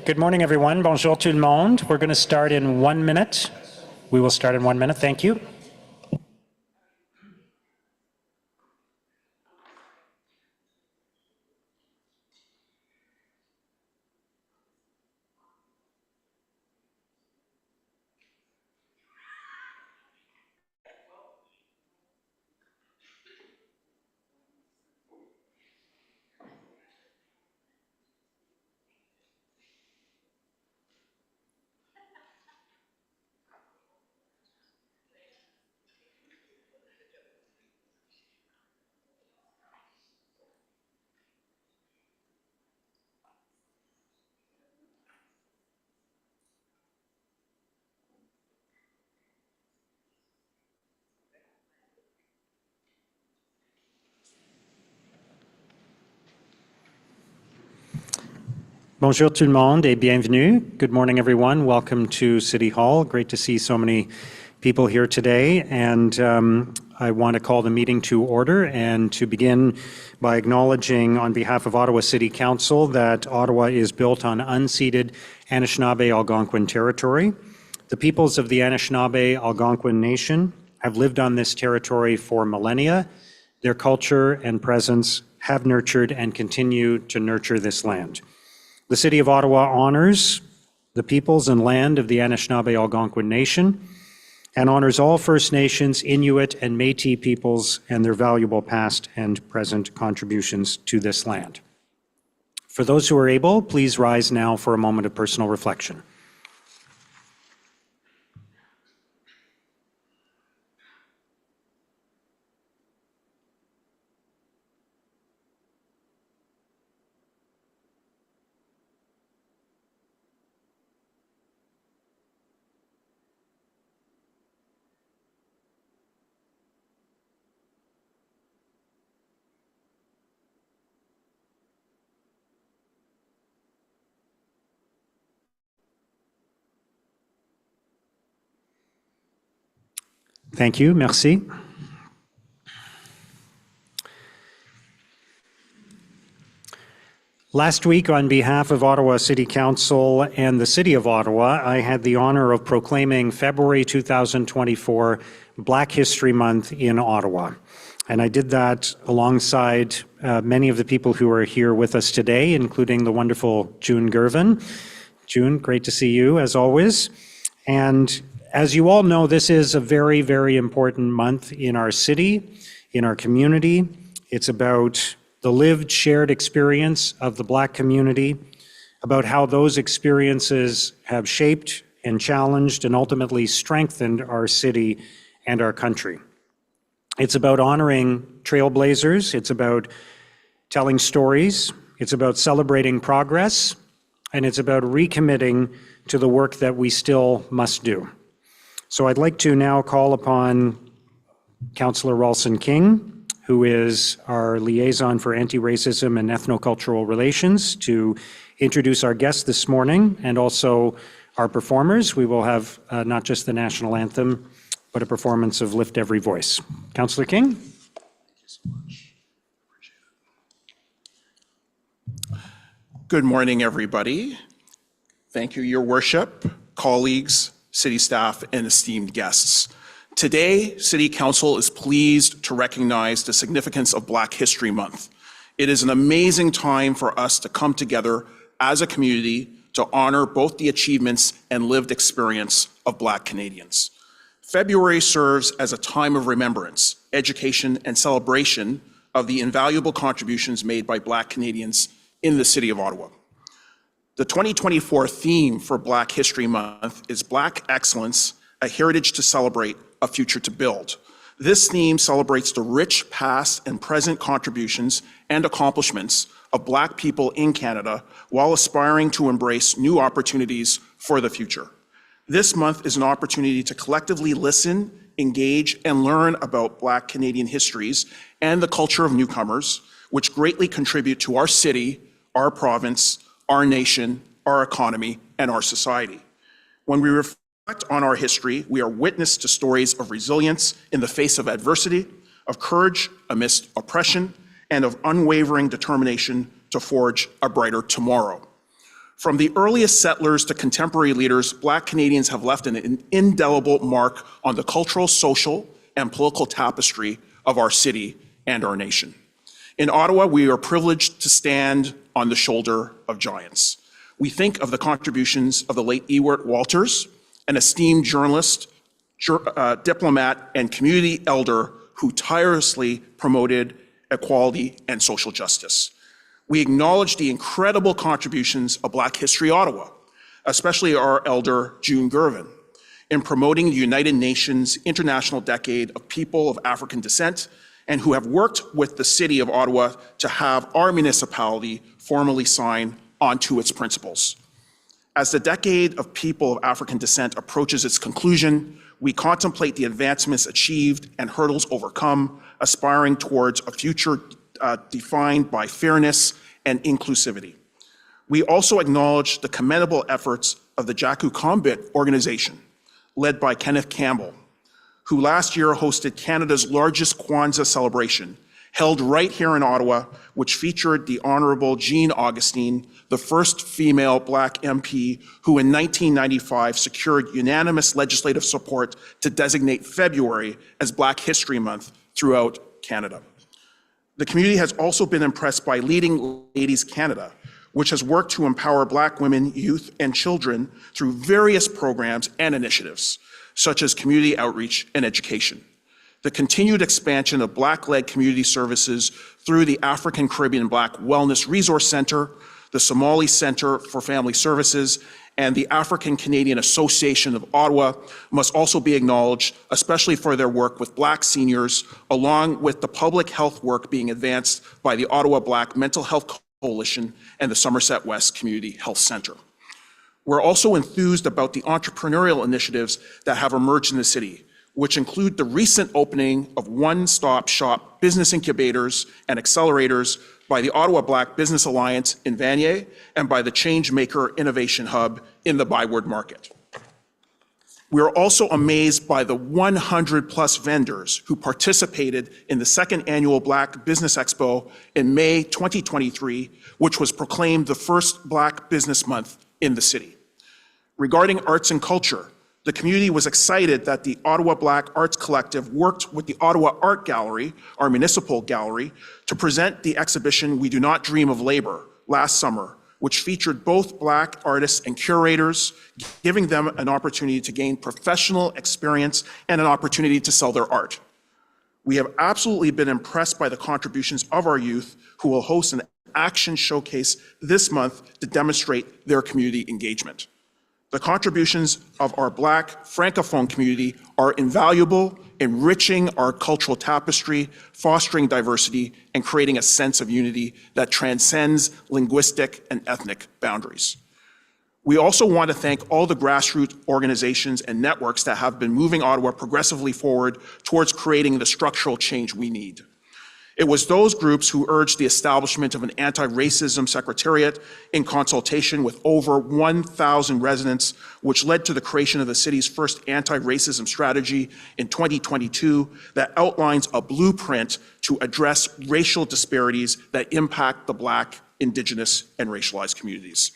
Good morning, everyone. Bonjour tout le monde. We're going to start in 1 minute. We will start in 1 minute. Thank you. Bonjour tout le monde et bienvenue. Good morning, everyone. Welcome to City Hall. Great to see so many people here today. And I want to call the meeting to order and to begin by acknowledging on behalf of Ottawa City Council that Ottawa is built on unceded Anishinaabe-Algonquin territory. The peoples of the Anishinaabe-Algonquin Nation have lived on this territory for millennia. Their culture and presence have nurtured and continue to nurture this land. The City of Ottawa honors the peoples and land of the Anishinaabe-Algonquin Nation and honors all First Nations, Inuit, and Métis peoples and their valuable past and present contributions to this land. For those who are able, please rise now for a moment of personal reflection. Thank you. Merci. Last week, on behalf of Ottawa City Council and the City of Ottawa, I had the honor of proclaiming February 2024 Black History Month in Ottawa. And I did that alongside many of the people who are here with us today, including the wonderful June Gervin. June, great to see you as always. And as you all know, this is a very, very important month in our city, in our community. It's about the lived, shared experience of the Black community, about how those experiences have shaped and challenged and ultimately strengthened our city and our country. It's about honoring trailblazers. It's about telling stories. It's about celebrating progress. And it's about recommitting to the work that we still must do. So I'd like to now call upon Councillor Ralston King, who is our liaison for anti-racism and ethnocultural relations, to introduce our guests this morning and also our performers. We will have not just the national anthem, but a performance of Lift Every Voice. Councillor King. Thank you so much. Appreciate it. Good morning, everybody. Thank you, Your Worship, colleagues, city staff, and esteemed guests. Today, City Council is pleased to recognize the significance of Black History Month. It is an amazing time for us to come together as a community to honor both the achievements and lived experience of Black Canadians. February serves as a time of remembrance, education, and celebration of the invaluable contributions made by Black Canadians in the City of Ottawa. The 2024 theme for Black History Month is Black Excellence, a heritage to celebrate, a future to build. This theme celebrates the rich past and present contributions and accomplishments of Black people in Canada while aspiring to embrace new opportunities for the future. This month is an opportunity to collectively listen, engage, and learn about Black Canadian histories and the culture of newcomers, which greatly contribute to our city, our province, our nation, our economy, and our society. When we reflect on our history, we are witness to stories of resilience in the face of adversity, of courage amidst oppression, and of unwavering determination to forge a brighter tomorrow. From the earliest settlers to contemporary leaders, Black Canadians have left an indelible mark on the cultural, social, and political tapestry of our city and our nation. In Ottawa, we are privileged to stand on the shoulder of giants. We think of the contributions of the late Ewart Walters, an esteemed journalist, diplomat, and community elder who tirelessly promoted equality and social justice. We acknowledge the incredible contributions of Black History Ottawa, especially our elder June Gervin, in promoting the United Nations International Decade of People of African Descent, and who have worked with the City of Ottawa to have our municipality formally sign onto its principles. As the Decade of People of African Descent approaches its conclusion, we contemplate the advancements achieved and hurdles overcome, aspiring towards a future defined by fairness and inclusivity. We also acknowledge the commendable efforts of the Jaku Kombit organization, led by Kenneth Campbell, who last year hosted Canada's largest Kwanzaa celebration, held right here in Ottawa, which featured the Honorable Jean Augustine, the first female Black MP who in 1995 secured unanimous legislative support to designate February as Black History Month throughout Canada. The community has also been impressed by Leading Ladies Canada, which has worked to empower Black women, youth, and children through various programs and initiatives, such as community outreach and education. The continued expansion of Black-led community services through the African Caribbean Black Wellness Resource Center, the Somali Center for Family Services, and the African Canadian Association of Ottawa must also be acknowledged, especially for their work with Black seniors, along with the public health work being advanced by the Ottawa Black Mental Health Coalition and the Somerset West Community Health Center. We're also enthused about the entrepreneurial initiatives that have emerged in the city, which include the recent opening of one-stop-shop business incubators and accelerators by the Ottawa Black Business Alliance in Vanier and by the Changemaker Innovation Hub in the Byward Market. We are also amazed by the 100+ vendors who participated in the second annual Black Business Expo in May 2023, which was proclaimed the first Black Business Month in the city. Regarding arts and culture, the community was excited that the Ottawa Black Arts Collective worked with the Ottawa Art Gallery, our municipal gallery, to present the exhibition We Do Not Dream of Labor last summer, which featured both Black artists and curators, giving them an opportunity to gain professional experience and an opportunity to sell their art. We have absolutely been impressed by the contributions of our youth, who will host an action showcase this month to demonstrate their community engagement. The contributions of our Black Francophone community are invaluable, enriching our cultural tapestry, fostering diversity, and creating a sense of unity that transcends linguistic and ethnic boundaries. We also want to thank all the grassroots organizations and networks that have been moving Ottawa progressively forward towards creating the structural change we need. It was those groups who urged the establishment of an anti-racism secretariat in consultation with over 1,000 residents, which led to the creation of the city's first anti-racism strategy in 2022 that outlines a blueprint to address racial disparities that impact the Black, Indigenous, and racialized communities.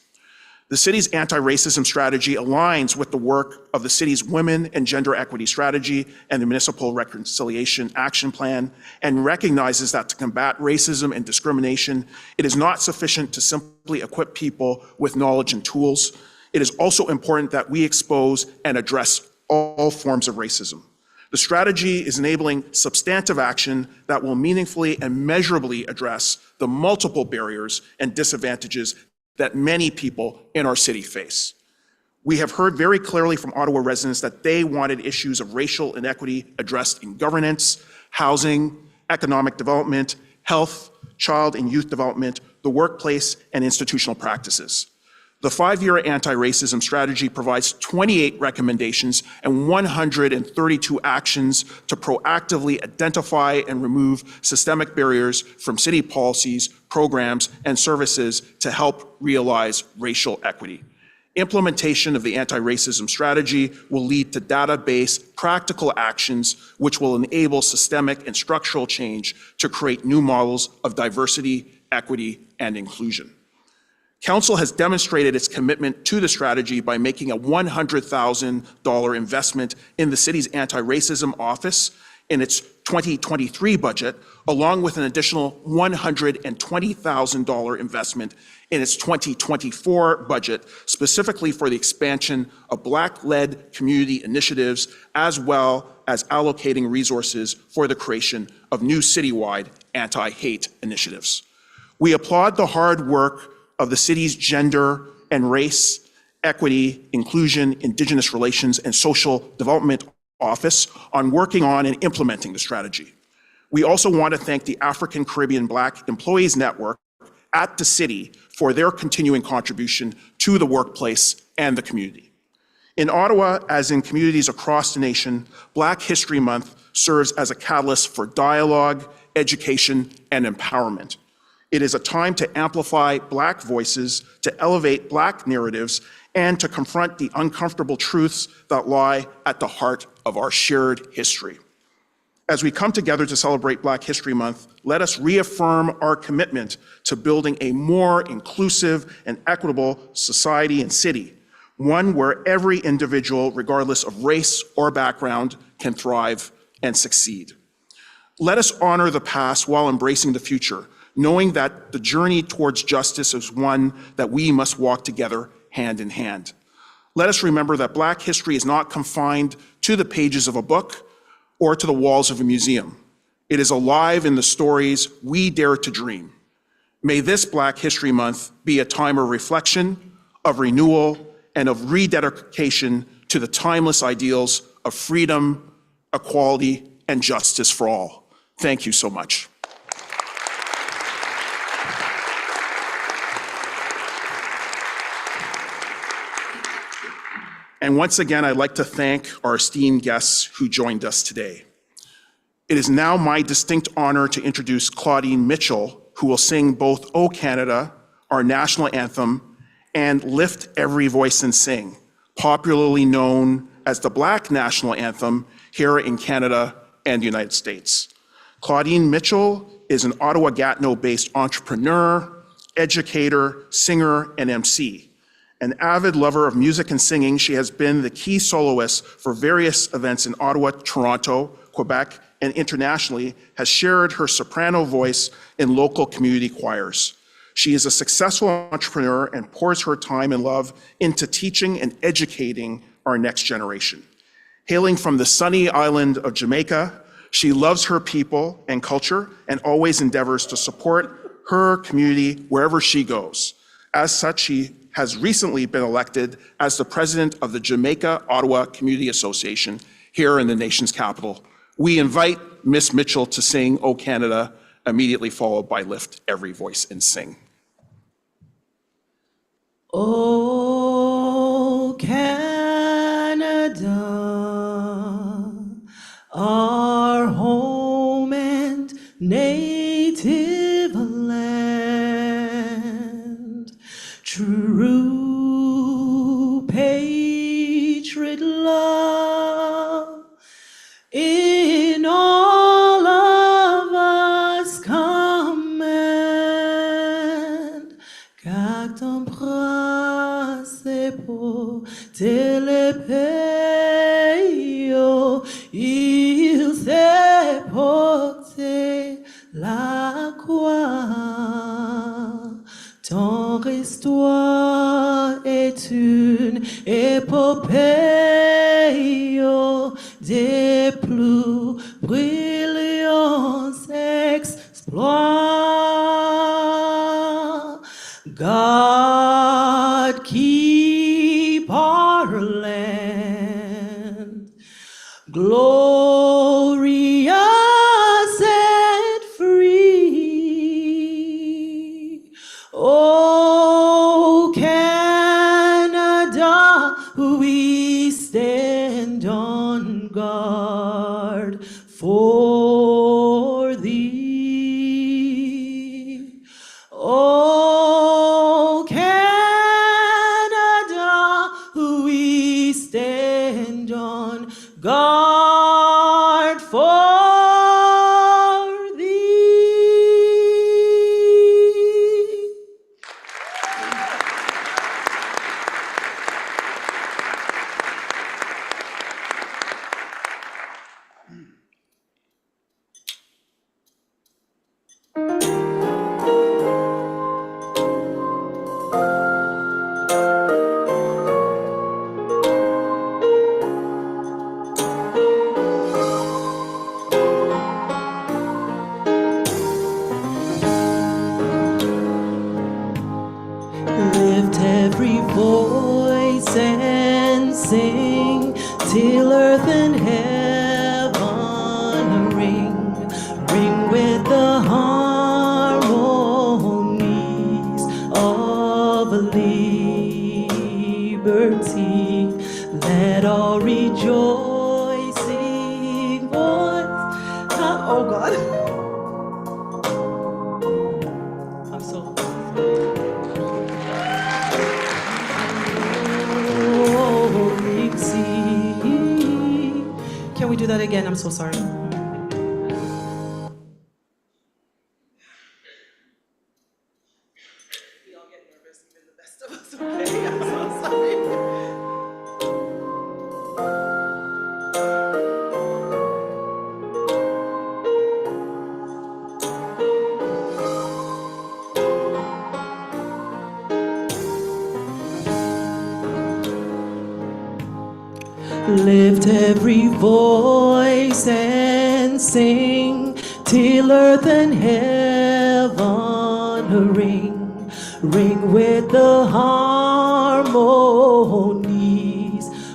The city's anti-racism strategy aligns with the work of the city's Women and Gender Equity Strategy and the Municipal Reconciliation Action Plan, and recognizes that to combat racism and discrimination, it is not sufficient to simply equip people with knowledge and tools. It is also important that we expose and address all forms of racism. The strategy is enabling substantive action that will meaningfully and measurably address the multiple barriers and disadvantages that many people in our city face. We have heard very clearly from Ottawa residents that they wanted issues of racial inequity addressed in governance, housing, economic development, health, child and youth development, the workplace, and institutional practices. The 5-year anti-racism strategy provides 28 recommendations and 132 actions to proactively identify and remove systemic barriers from city policies, programs, and services to help realize racial equity. Implementation of the anti-racism strategy will lead to data-based, practical actions which will enable systemic and structural change to create new models of diversity, equity, and inclusion. Council has demonstrated its commitment to the strategy by making a $100,000 investment in the city's anti-racism office in its 2023 budget, along with an additional $120,000 investment in its 2024 budget, specifically for the expansion of Black-led community initiatives, as well as allocating resources for the creation of new citywide anti-hate initiatives. We applaud the hard work of the city's Gender and Race, Equity, Inclusion, Indigenous Relations, and Social Development Office on working on and implementing the strategy. We also want to thank the African Caribbean Black Employees Network at the city for their continuing contribution to the workplace and the community. In Ottawa, as in communities across the nation, Black History Month serves as a catalyst for dialogue, education, and empowerment. It is a time to amplify Black voices, to elevate Black narratives, and to confront the uncomfortable truths that lie at the heart of our shared history. As we come together to celebrate Black History Month, let us reaffirm our commitment to building a more inclusive and equitable society and city, one where every individual, regardless of race or background, can thrive and succeed. Let us honor the past while embracing the future, knowing that the journey towards justice is one that we must walk together hand in hand. Let us remember that Black history is not confined to the pages of a book or to the walls of a museum. It is alive in the stories we dare to dream. May this Black History Month be a time of reflection, of renewal, and of rededication to the timeless ideals of freedom, equality, and justice for all. Thank you so much. And once again, I'd like to thank our esteemed guests who joined us today. It is now my distinct honor to introduce Claudine Mitchell, who will sing both O Canada, our national anthem, and Lift Every Voice and Sing, popularly known as the Black National Anthem here in Canada and the United States. Claudine Mitchell is an Ottawa-Gatineau-based entrepreneur, educator, singer, and MC. An avid lover of music and singing, she has been the key soloist for various events in Ottawa, Toronto, Quebec, and internationally, has shared her soprano voice in local community choirs. She is a successful entrepreneur and pours her time and love into teaching and educating our next generation. Hailing from the sunny island of Jamaica, she loves her people and culture and always endeavors to support her community wherever she goes. As such, she has recently been elected as the president of the Jamaica Ottawa Community Association here in the nation's capital. We invite Ms. Mitchell to sing O Canada, immediately followed by Lift Every Voice and Sing. O Canada, our home and native land, true patriot love in all of us command, car ton bras c'est pour te le pays, il s'est porté la croix. Ton histoire est une épopée des plus brillants exploits. God keep our land glorious and free. Oh, Canada, we stand on guard for thee. Oh, Canada, we stand on guard for thee. rejoicing voice. Oh God. I'm so. Oh, sing. Can we do that again? I'm so sorry. We all get nervous, even the best of us. Okay, I'm so sorry. Lift every voice and sing till earth and heaven ring, ring with the harmonies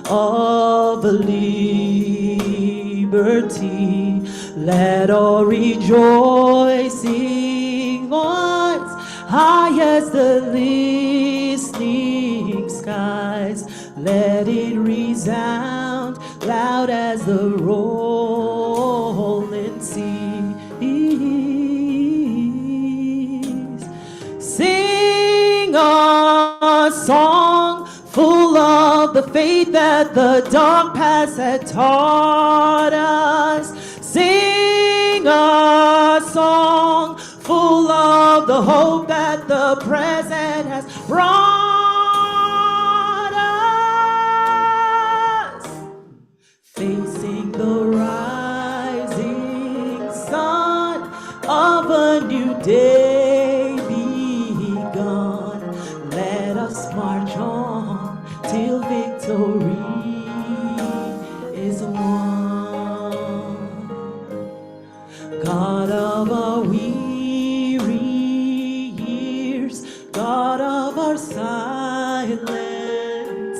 of liberty. Let all rejoicing voice high as the listening skies, let it resound loud as the rolling seas. Sing a song full of the faith that the dark past had taught us. Sing a song full of the hope that the present has brought us. Facing the rising sun of a new day begun, let us march on till victory is won. God of our weary years, God of our silent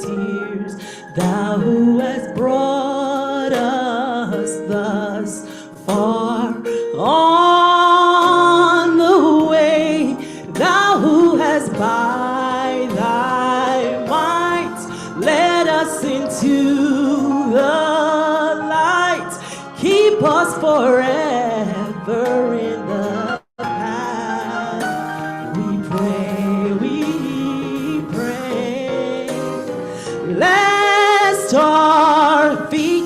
tears, thou who hast brought us thus far on the way, thou who hast by thy might led us into the light, keep us forever in the path. We pray, lest our feet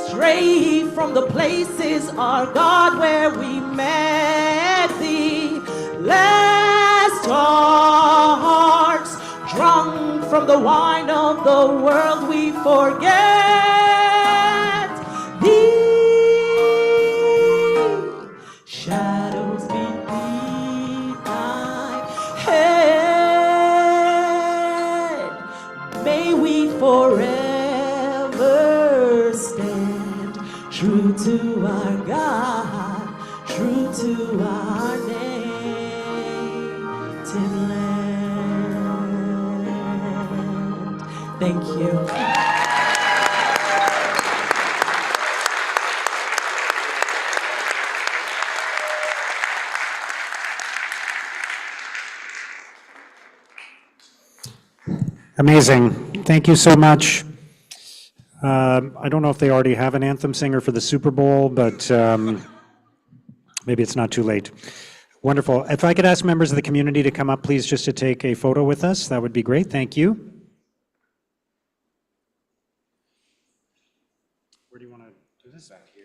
stray from the places, our God, where we met thee, lest our hearts, drunk from the wine of the world, we forget thee. Shadows beneath thy head, may we forever stand true to our God, true to our native land. Thank you. Amazing. Thank you so much. I don't know if they already have an anthem singer for the Super Bowl, but maybe it's not too late. Wonderful. If I could ask members of the community to come up, please, just to take a photo with us, that would be great. Thank you. Where do you want to do this? Back here.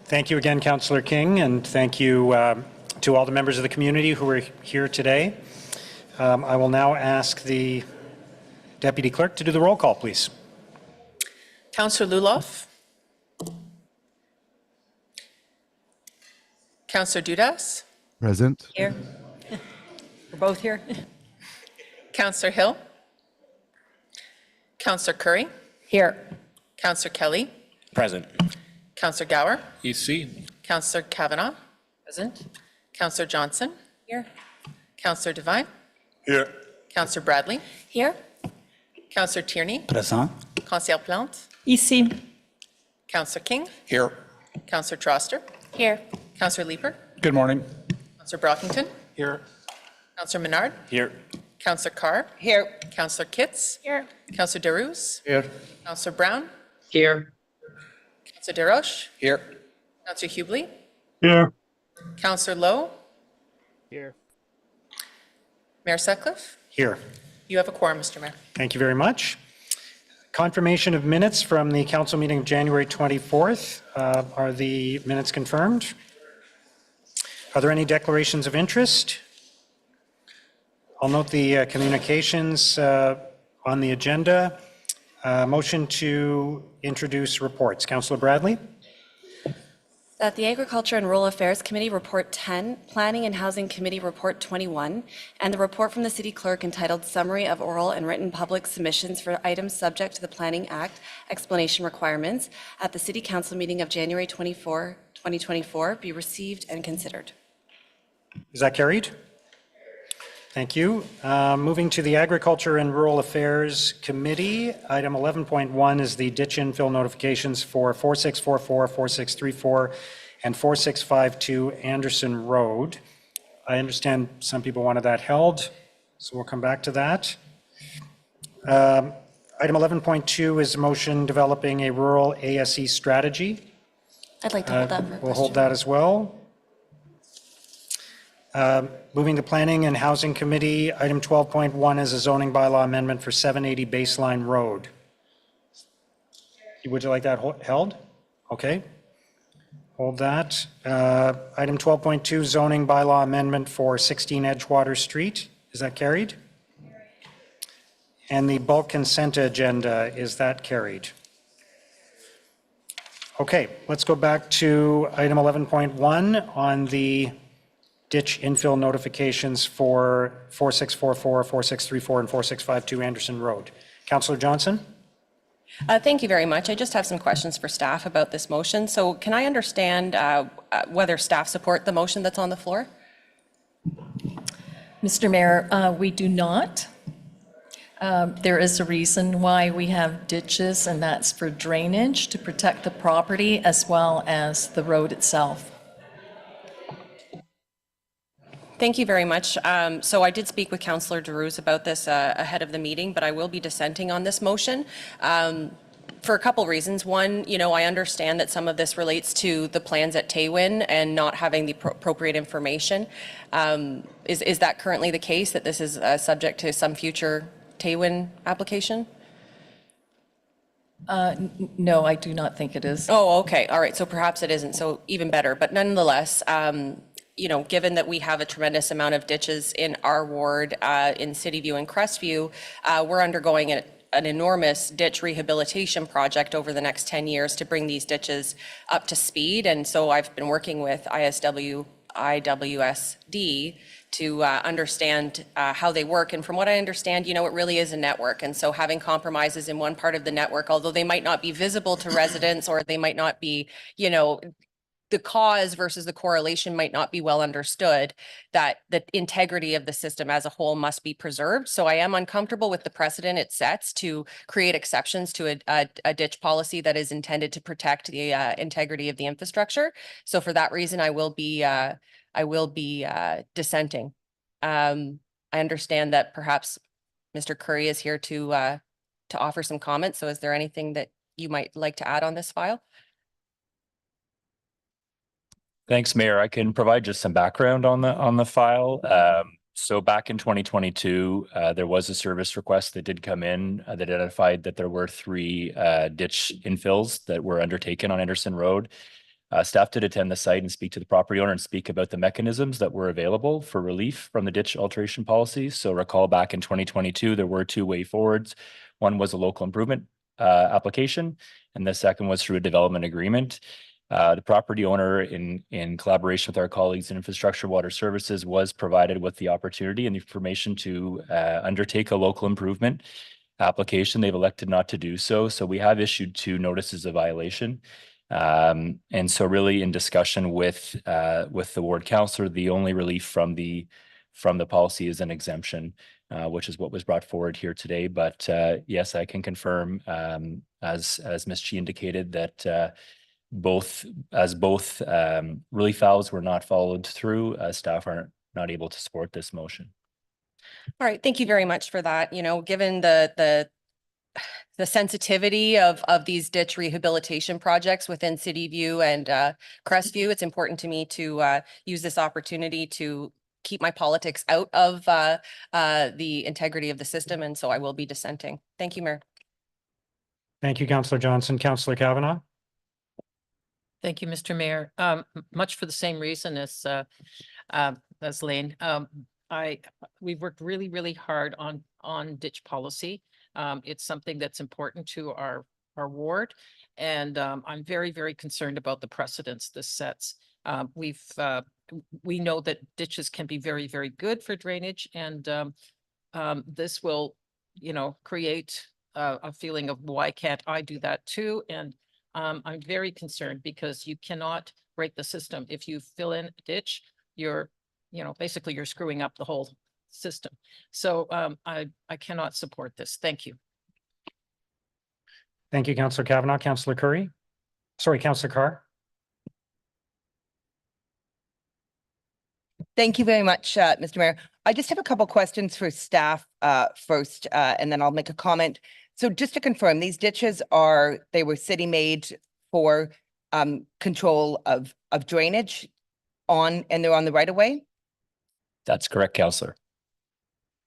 Thank you again, Councillor King, and thank you to all the members of the community who are here today. I will now ask the Deputy Clerk to do the roll call, please. Councillor Luloff. Councillor Dudas. Present. Here. We're both here. Councillor Hill. Councillor Curry. Here. Councillor Kelly. Present. Councillor Gower. EC. Councillor Kavanagh. Present. Councillor Johnson. Here. Councillor Devine. Here. Councillor Bradley. Here. Councillor Tierney. Present. Councillor Plante. Ici. Councillor King. Here. Councillor Troster. Here. Councillor Leeper. Good morning. Councillor Brockington. Here. Councillor Menard. Here. Councillor Carr. Here. Councillor Kitts. Here. Councillor Darouz. Here. Councillor Brown. Here. Councillor Desroches. Here. Councillor Hubley. Here. Councillor Lowe. Here. Mayor Sutcliffe. Here. You have a quorum, Mr. Mayor. Thank you very much. Confirmation of minutes from the council meeting of January 24th. Are the minutes confirmed? Are there any declarations of interest? I'll note the communications on the agenda. Motion to introduce reports. Councillor Bradley? That the Agriculture and Rural Affairs Committee Report 10, Planning and Housing Committee Report 21, and the report from the City Clerk entitled Summary of Oral and Written Public Submissions for Items Subject to the Planning Act Explanation Requirements at the City Council meeting of January 24, 2024 be received and considered. Is that carried? Thank you. Moving to the Agriculture and Rural Affairs Committee, item 11.1 is the ditch infill notifications for 4644, 4634, and 4652 Anderson Road. I understand some people wanted that held, so we'll come back to that. Item 11.2 is a motion developing a rural ASE strategy. I'd like to hold that for a We'll question. hold that as well. Moving to Planning and Housing Committee, item 12.1 is a zoning bylaw amendment for 780 Baseline Road. Would you like that held? Okay. Hold that. Item 12.2, zoning bylaw amendment for 16 Edgewater Street. Is that carried? And the bulk consent agenda, is that carried? Okay, let's go back to item 11.1 on the ditch infill notifications for 4644, 4634, and 4652 Anderson Road. Councillor Johnson? Thank you very much. I just have some questions for staff about this motion. So can I understand whether staff support the motion that's on the floor? Mr. Mayor, we do not. There is a reason why we have ditches, and that's for drainage to protect the property as well as the road itself. Thank you very much. So I did speak with Councillor Darouz about this ahead of the meeting, but I will be dissenting on this motion for a couple reasons. One, I understand that some of this relates to the plans at Taywin and not having the appropriate information. Is that currently the case, that this is subject to some future Taywin application? No, I do not think it is. Oh, okay. All right. So perhaps it isn't. So even better. But nonetheless, given that we have a tremendous amount of ditches in our ward, in Cityview and Crestview, we're undergoing an enormous ditch rehabilitation project over the next 10 years to bring these ditches up to speed. And so I've been working with IWSD to understand how they work. And from what I understand, it really is a network. And so having compromises in one part of the network, although they might not be visible to residents, or they might not be, the cause versus the correlation might not be well understood, that the integrity of the system as a whole must be preserved. So I am uncomfortable with the precedent it sets to create exceptions to a ditch policy that is intended to protect the integrity of the infrastructure. So for that reason, I will be dissenting. I understand that perhaps Mr. Curry is here to offer some comments. So is there anything that you might like to add on this file? Thanks, Mayor. I can provide just some background on the file. So back in 2022, there was a service request that did come in that identified that there were 3 ditch infills that were undertaken on Anderson Road. Staff did attend the site and speak to the property owner and speak about the mechanisms that were available for relief from the ditch alteration policy. So recall back in 2022, there were two way forwards. One was a local improvement application, and the second was through a development agreement. The property owner, in collaboration with our colleagues in Infrastructure Water Services, was provided with the opportunity and the information to undertake a local improvement application. They've elected not to do so. So we have issued 2 notices of violation. And so really in discussion with the ward councillor, the only relief from the policy is an exemption, which is what was brought forward here today. But yes, I can confirm, as Ms. Chi indicated, that both relief valves were not followed through. Staff are not able to support this motion. All right, thank you very much for that. You know, given the sensitivity of these ditch rehabilitation projects within City View and Crestview, it's important to me to use this opportunity to keep my politics out of the integrity of the system, and so I will be dissenting. Thank you, Mayor. Thank you, Councillor Johnson. Councillor Kavanagh. Thank you, Mr. Mayor. Much for the same reason as Lane. We've worked really, really hard on ditch policy. It's something that's important to our ward, and I'm very, very concerned about the precedents this sets. We know that ditches can be very, very good for drainage, and this will, you know, create a feeling of why can't I do that too? And I'm very concerned because you cannot break the system. If you fill in a ditch, basically you're screwing up the whole system. So I cannot support this. Thank you. Thank you, Councillor Kavanagh. Councillor Curry. Sorry, Councillor Carr. Thank you very much, Mr. Mayor. I just have a couple questions for staff first, and then I'll make a comment. So just to confirm, these ditches they were city made for control of drainage and they're on the right of way? That's correct, Councillor.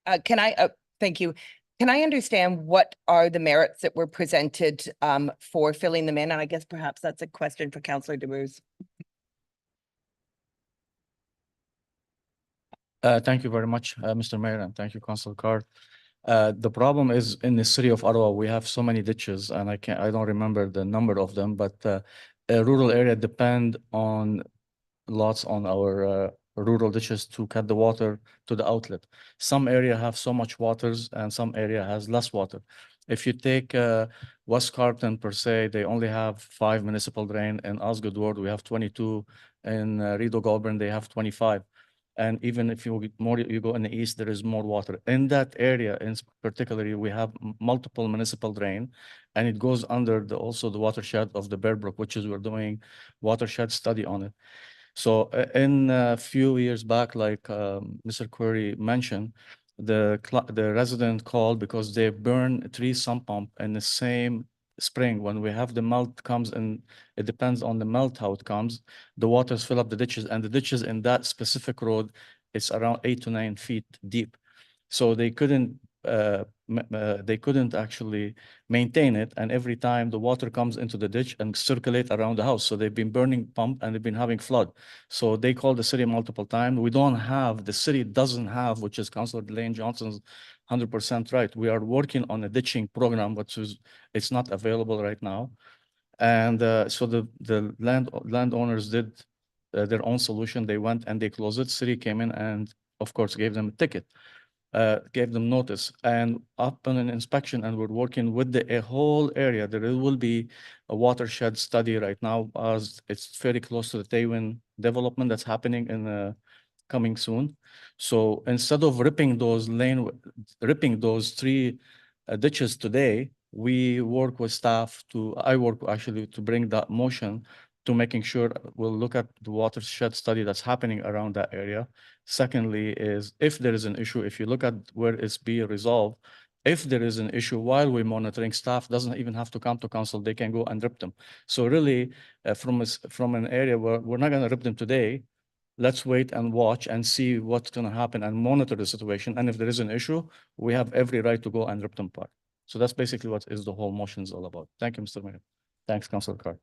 Thank you. Can I understand what are the merits that were presented for filling them in? And I guess perhaps that's a question for Councillor DeBruce. Thank you very much, Mr. Mayor, and thank you, Councillor Carr. The problem is in the city of Ottawa, we have so many ditches, and I don't remember the number of them, but a rural area depend on lots on our rural ditches to cut the water to the outlet. Some area have so much waters and some area has less water. If you take West Carleton per se, they only have 5 municipal drain. In Osgoode Ward, we have 22. In Rideau Goulburn, they have 25. And even if you go in the east, there is more water. In that area, in particularly, we have multiple municipal drain, and it goes under also the watershed of the Bear Brook, which is we're doing watershed study on it. So in a few years back, like Mr. Query mentioned, the resident called because they burn 3 sump pump in the same spring. When we have the melt comes, and it depends on the melt how it comes, the waters fill up the ditches, and the ditches in that specific road, it's around 8 to 9 feet deep. So they couldn't actually maintain it, and every time the water comes into the ditch and circulate around the house. So they've been burning pump and they've been having flood. So they called the city multiple times. The city doesn't have, which is Councillor Lane Johnson's 100% right. We are working on a ditching program, it's not available right now. And so the landowners did their own solution. They went and they closed it. City came in and of course gave them a ticket. Gave them notice and up on an inspection, and we're working with a whole area. There will be a watershed study right now, as it's very close to the Taywin development that's happening in coming soon. So instead of ripping those 3 ditches today, we work with staff I work actually to bring that motion to making sure we'll look at the watershed study that's happening around that area. Secondly is if there is an issue, if you look at where it's being resolved, if there is an issue while we're monitoring, staff doesn't even have to come to council, they can go and rip them. So really from an area where we're not gonna rip them today, let's wait and watch and see what's gonna happen and monitor the situation. And if there is an issue, we have every right to go and rip them apart. So that's basically what is the whole motion is all about. Thank you, Mr. Mayor. Thanks, Councillor Carr.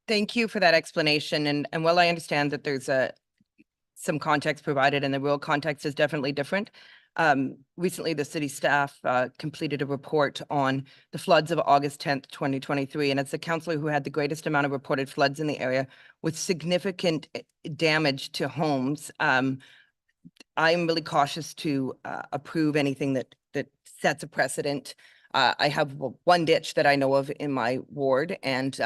Thank you for that explanation. And while I understand that there's some context provided and the rural context is definitely different, recently the city staff completed a report on the floods of August 10th, 2023. And as the councillor who had the greatest amount of reported floods in the area with significant damage to homes, I'm really cautious to approve anything that sets a precedent. I have one ditch that I know of in my ward, and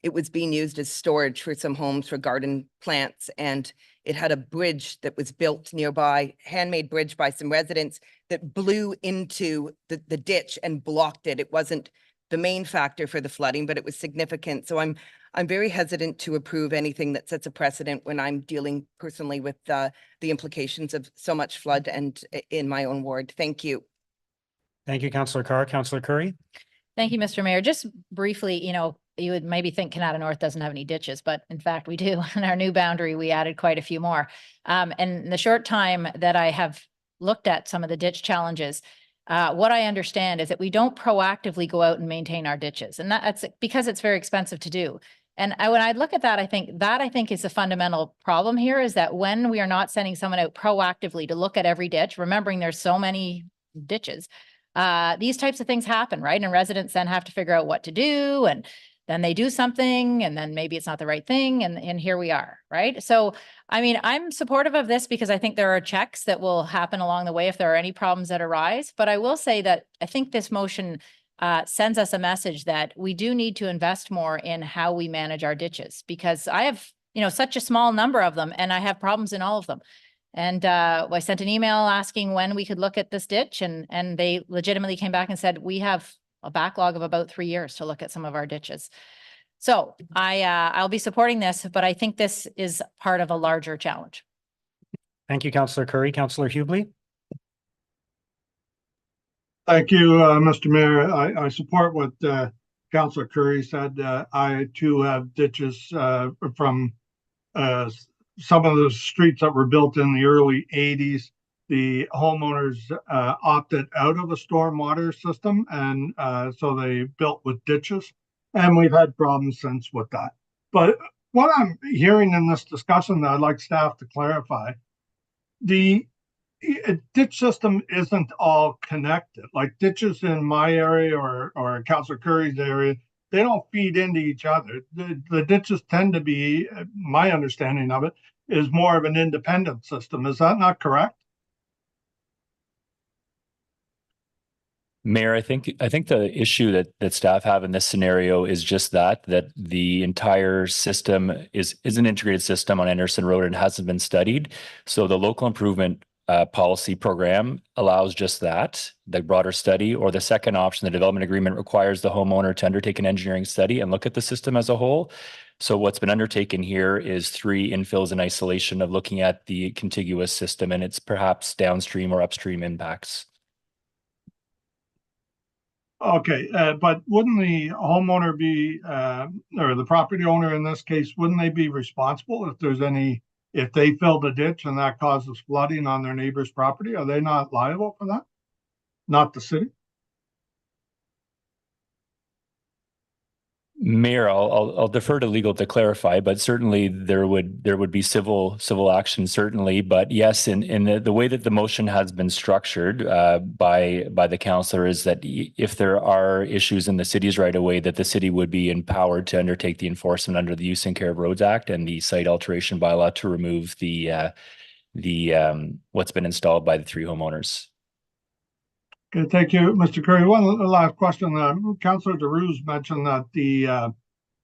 it was being used as storage for some homes for garden plants. And it had a bridge that was built nearby, handmade bridge by some residents that blew into the ditch and blocked it. It wasn't the main factor for the flooding, but it was significant. So I'm very hesitant to approve anything that sets a precedent when I'm dealing personally with the implications of so much flood and in my own ward. Thank you. Thank you, Councillor Carr. Councillor Curry? Thank you, Mr. Mayor. Just briefly, you would maybe think Canada North doesn't have any ditches, but in fact we do. In our new boundary, we added quite a few more. And in the short time that I have looked at some of the ditch challenges, what I understand is that we don't proactively go out and maintain our ditches. And that's because it's very expensive to do. And when I look at that, I think is a fundamental problem here, is that when we are not sending someone out proactively to look at every ditch, remembering there's so many ditches, these types of things happen, right? And residents then have to figure out what to do, and then they do something, and then maybe it's not the right thing, and here we are, right? So, I mean, I'm supportive of this because I think there are checks that will happen along the way if there are any problems that arise. But I will say that I think this motion sends us a message that we do need to invest more in how we manage our ditches, because I have, such a small number of them, and I have problems in all of them. And I sent an email asking when we could look at this ditch, and they legitimately came back and said, we have a backlog of about 3 years to look at some of our ditches. So I'll be supporting this, but I think this is part of a larger challenge. Thank you, Councillor Curry. Councillor Hubley? Thank you, Mr. Mayor. I support what Councillor Curry said. I too have ditches from some of the streets that were built in the early 80s. The homeowners opted out of the stormwater system, and so they built with ditches, and we've had problems since with that. But what I'm hearing in this discussion that I'd like staff to clarify, the ditch system isn't all connected. Like ditches in my area or Councillor Curry's area, they don't feed into each other. The ditches tend to be, my understanding of it, is more of an independent system. Is that not correct? Mayor, I think the issue that staff have in this scenario is just that the entire system is an integrated system on Anderson Road and hasn't been studied. So the local improvement policy program allows just that, the broader study, or the second option, the development agreement requires the homeowner to undertake an engineering study and look at the system as a whole. So what's been undertaken here is 3 infills in isolation of looking at the contiguous system and its perhaps downstream or upstream impacts. Okay, but wouldn't the homeowner be, or the property owner in this case, wouldn't they be responsible if they filled a ditch and that causes flooding on their neighbor's property? Are they not liable for that? Not the city? Mayor, I'll defer to legal to clarify, but certainly there would be civil action, certainly. But yes, in the way that the motion has been structured by the councillor is that if there are issues in the city's right of way, that the city would be empowered to undertake the enforcement under the Use and Care of Roads Act and the site alteration bylaw to remove the what's been installed by the 3 homeowners. Okay, thank you, Mr. Curry. One last question. Councillor DeRuse mentioned that the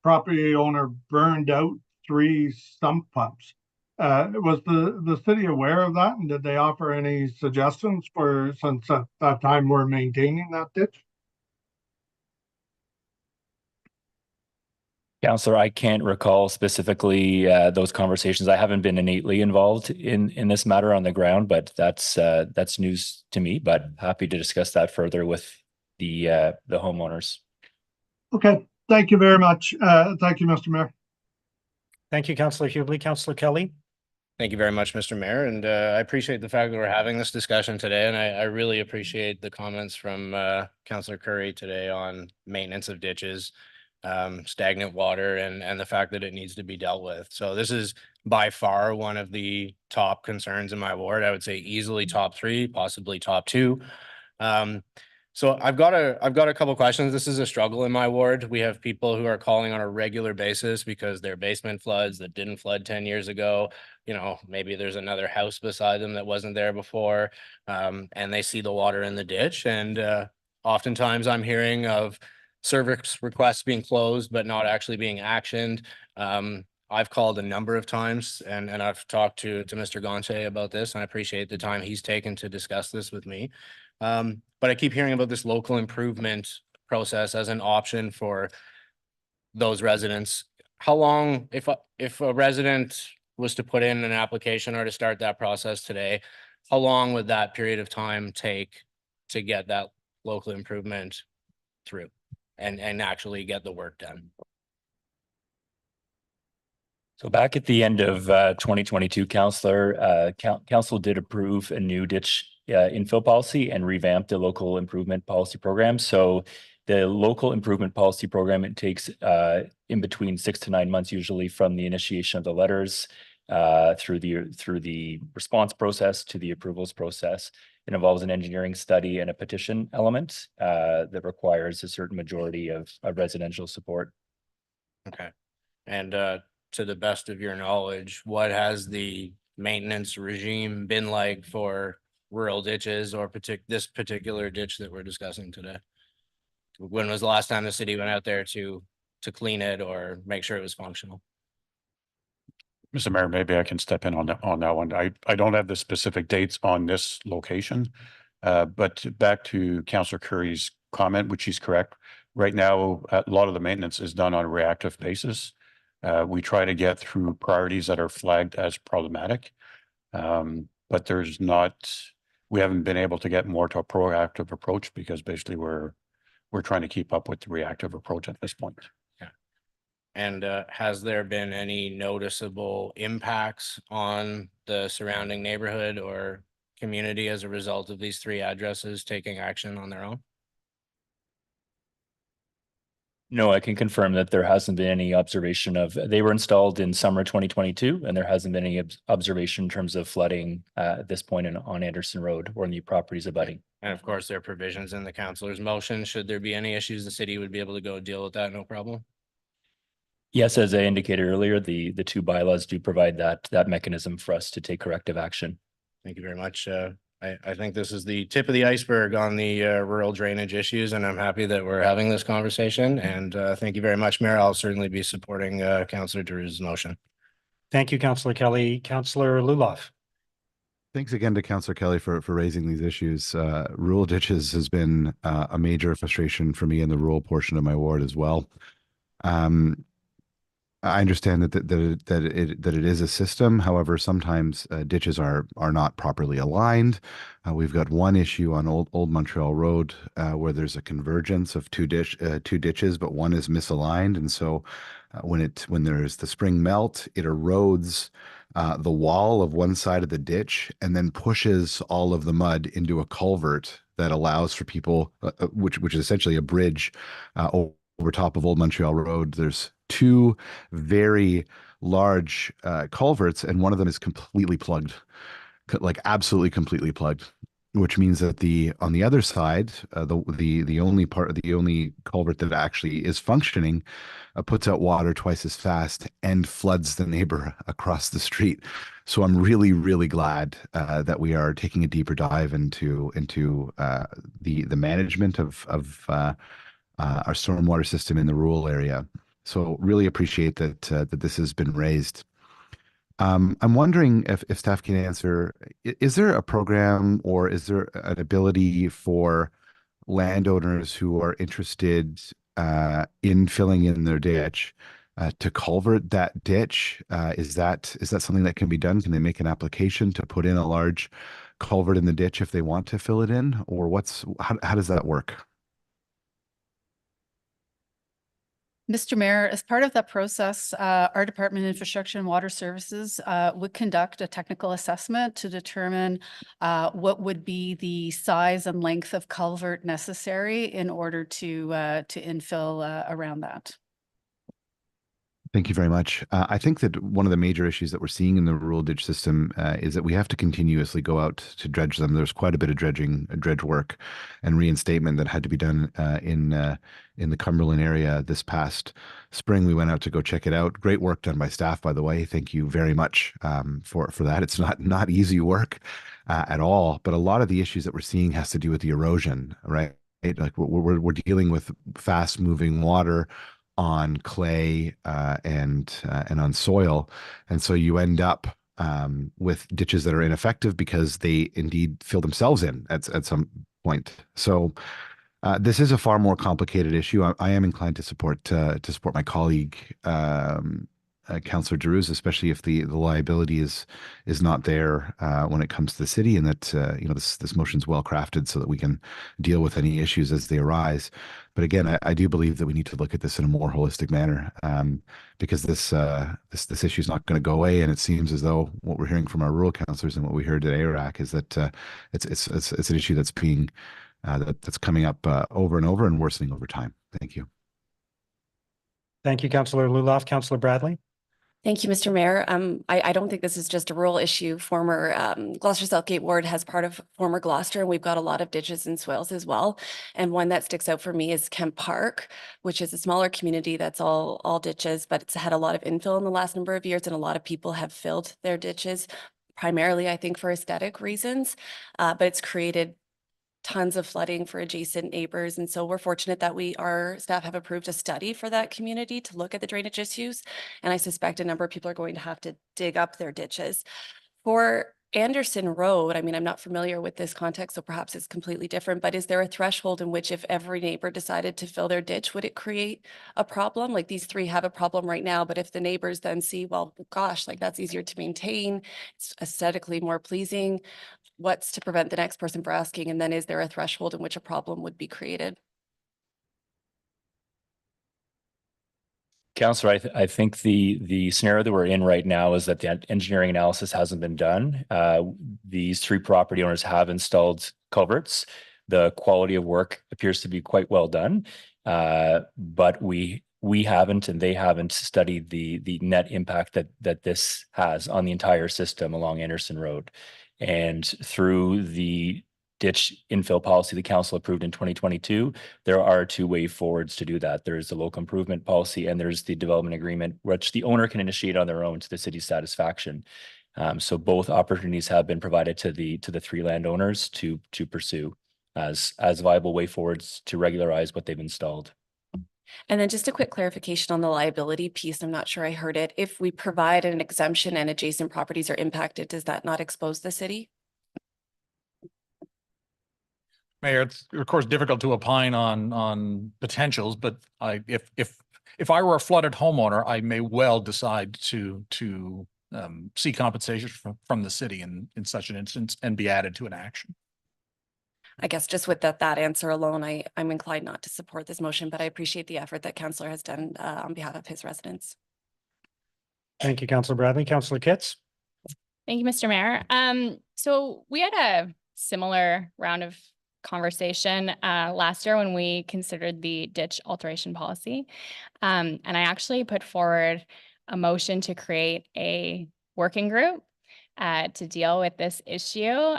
property owner burned out 3 sump pumps. Was the city aware of that, and did they offer any suggestions since at that time we're maintaining that ditch? Councillor, I can't recall specifically those conversations. I haven't been innately involved in this matter on the ground, but that's news to me. But happy to discuss that further with the homeowners. Okay, thank you very much. Thank you, Mr. Mayor. Thank you, Councillor Hubley. Councillor Kelly? Thank you very much, Mr. Mayor, and I appreciate the fact that we're having this discussion today, and I really appreciate the comments from Councillor Curry today on maintenance of ditches. stagnant water and the fact that it needs to be dealt with. So this is by far one of the top concerns in my ward. I would say easily top 3, possibly top 2. So I've got a couple questions. This is a struggle in my ward. We have people who are calling on a regular basis because their basement floods that didn't flood 10 years ago. You know, maybe there's another house beside them that wasn't there before, and they see the water in the ditch. And oftentimes I'm hearing of service requests being closed but not actually being actioned. I've called a number of times and I've talked to Mr. Gonche about this, and I appreciate the time he's taken to discuss this with me. But I keep hearing about this local improvement process as an option for those residents. How long, if a resident was to put in an application or to start that process today, how long would that period of time take to get that local improvement through and actually get the work done? So back at the end of 2022, council did approve a new ditch infill policy and revamped the local improvement policy program. So the local improvement policy program, it takes in between 6 to 9 months usually from the initiation of the letters through the response process to the approvals process. It involves an engineering study and a petition element that requires a certain majority of residential support. Okay. And to the best of your knowledge, what has the maintenance regime been like for rural ditches or this particular ditch that we're discussing today? When was the last time the city went out there to clean it or make sure it was functional? Mr. Mayor, maybe I can step in on that one. I don't have the specific dates on this location, but back to Councillor Curry's comment, which is correct. Right now, a lot of the maintenance is done on a reactive basis. We try to get through priorities that are flagged as problematic, but we haven't been able to get more to a proactive approach because basically we're trying to keep up with the reactive approach at this point. Yeah. And has there been any noticeable impacts on the surrounding neighborhood or community as a result of these 3 addresses taking action on their own? No, I can confirm that there hasn't been any observation they were installed in summer 2022, and there hasn't been any observation in terms of flooding at this point on Anderson Road or in the properties abutting. And of course, there are provisions in the councillor's motion. Should there be any issues, the city would be able to go deal with that, no problem. Yes, as I indicated earlier, the 2 bylaws do provide that mechanism for us to take corrective action. Thank you very much. I think this is the tip of the iceberg on the rural drainage issues, and I'm happy that we're having this conversation. And thank you very much, Mayor. I'll certainly be supporting Councillor Drew's motion. Thank you, Councillor Kelly. Councillor Luloff. Thanks again to Councillor Kelly for raising these issues. Rural ditches has been a major frustration for me in the rural portion of my ward as well. I understand that it is a system. However, sometimes ditches are not properly aligned. We've got one issue on Old Montreal Road where there's a convergence of two ditches, but one is misaligned, and so when there's the spring melt, it erodes the wall of one side of the ditch and then pushes all of the mud into a culvert that allows for people, which is essentially a bridge over top of Old Montreal Road. There's 2 very large culverts, and one of them is completely plugged, like absolutely completely plugged, which means that on the other side, the only culvert that actually is functioning puts out water twice as fast and floods the neighbor across the street. So I'm really, really glad that we are taking a deeper dive into the management of our stormwater system in the rural area. So really appreciate that this has been raised. I'm wondering if staff can answer, is there a program or is there an ability for landowners who are interested in filling in their ditch to culvert that ditch? Is that something that can be done? Can they make an application to put in a large culvert in the ditch if they want to fill it in? Or how does that work? Mr. Mayor, as part of that process, our Department of Infrastructure and Water Services would conduct a technical assessment to determine what would be the size and length of culvert necessary in order to infill around that. Thank you very much. I think that one of the major issues that we're seeing in the rural ditch system is that we have to continuously go out to dredge them. There's quite a bit of dredge work and reinstatement that had to be done in the Cumberland area this past spring. We went out to go check it out. Great work done by staff, by the way. Thank you very much for that. It's not easy work at all, but a lot of the issues that we're seeing has to do with the erosion, right? Like we're dealing with fast moving water on clay and on soil, and so you end up with ditches that are ineffective because they indeed fill themselves in at some point. So this is a far more complicated issue. I am inclined to support my colleague Councillor Giroux, especially if the liability is not there when it comes to the city, and that this motion is well crafted so that we can deal with any issues as they arise. But again, I do believe that we need to look at this in a more holistic manner because this issue is not going to go away, and it seems as though what we're hearing from our rural councillors and what we heard at ARAC is that it's an issue that's being that's coming up over and over and worsening over time. Thank you. Thank you, Councillor Luloff. Councillor Bradley. Thank you, Mr. Mayor. I don't think this is just a rural issue. Former Gloucester Southgate Ward has part of former Gloucester, and we've got a lot of ditches and swales as well. And one that sticks out for me is Kemp Park, which is a smaller community that's all ditches, but it's had a lot of infill in the last number of years, and a lot of people have filled their ditches, primarily, I think, for aesthetic reasons. But it's created tons of flooding for adjacent neighbors. And so we're fortunate that our staff have approved a study for that community to look at the drainage issues. And I suspect a number of people are going to have to dig up their ditches. For Anderson Road, I mean, I'm not familiar with this context, so perhaps it's completely different, but is there a threshold in which if every neighbor decided to fill their ditch, would it create a problem? Like these three have a problem right now, but if the neighbors then see, well, gosh, like that's easier to maintain, it's aesthetically more pleasing, what's to prevent the next person from asking? And then is there a threshold in which a problem would be created? Councillor, I think the scenario that we're in right now is that the engineering analysis hasn't been done. These three property owners have installed culverts. The quality of work appears to be quite well done, but we haven't and they haven't studied the net impact that this has on the entire system along Anderson Road. And through the ditch infill policy the council approved in 2022, there are two way forwards to do that. There's the local improvement policy and there's the development agreement, which the owner can initiate on their own to the city's satisfaction. So both opportunities have been provided to the three landowners to pursue as viable way forwards to regularize what they've installed. And then just a quick clarification on the liability piece. I'm not sure I heard it. If we provide an exemption and adjacent properties are impacted, does that not expose the city? Mayor, it's of course difficult to opine on potentials, but if I were a flooded homeowner, I may well decide to seek compensation from the city in such an instance and be added to an action. I guess just with that answer alone, I'm inclined not to support this motion, but I appreciate the effort that Councillor has done on behalf of his residents. Thank you, Councillor Bradley. Councillor Kitts. Thank you, Mr. Mayor. So we had a similar round of conversation last year when we considered the ditch alteration policy. And I actually put forward a motion to create a working group to deal with this issue.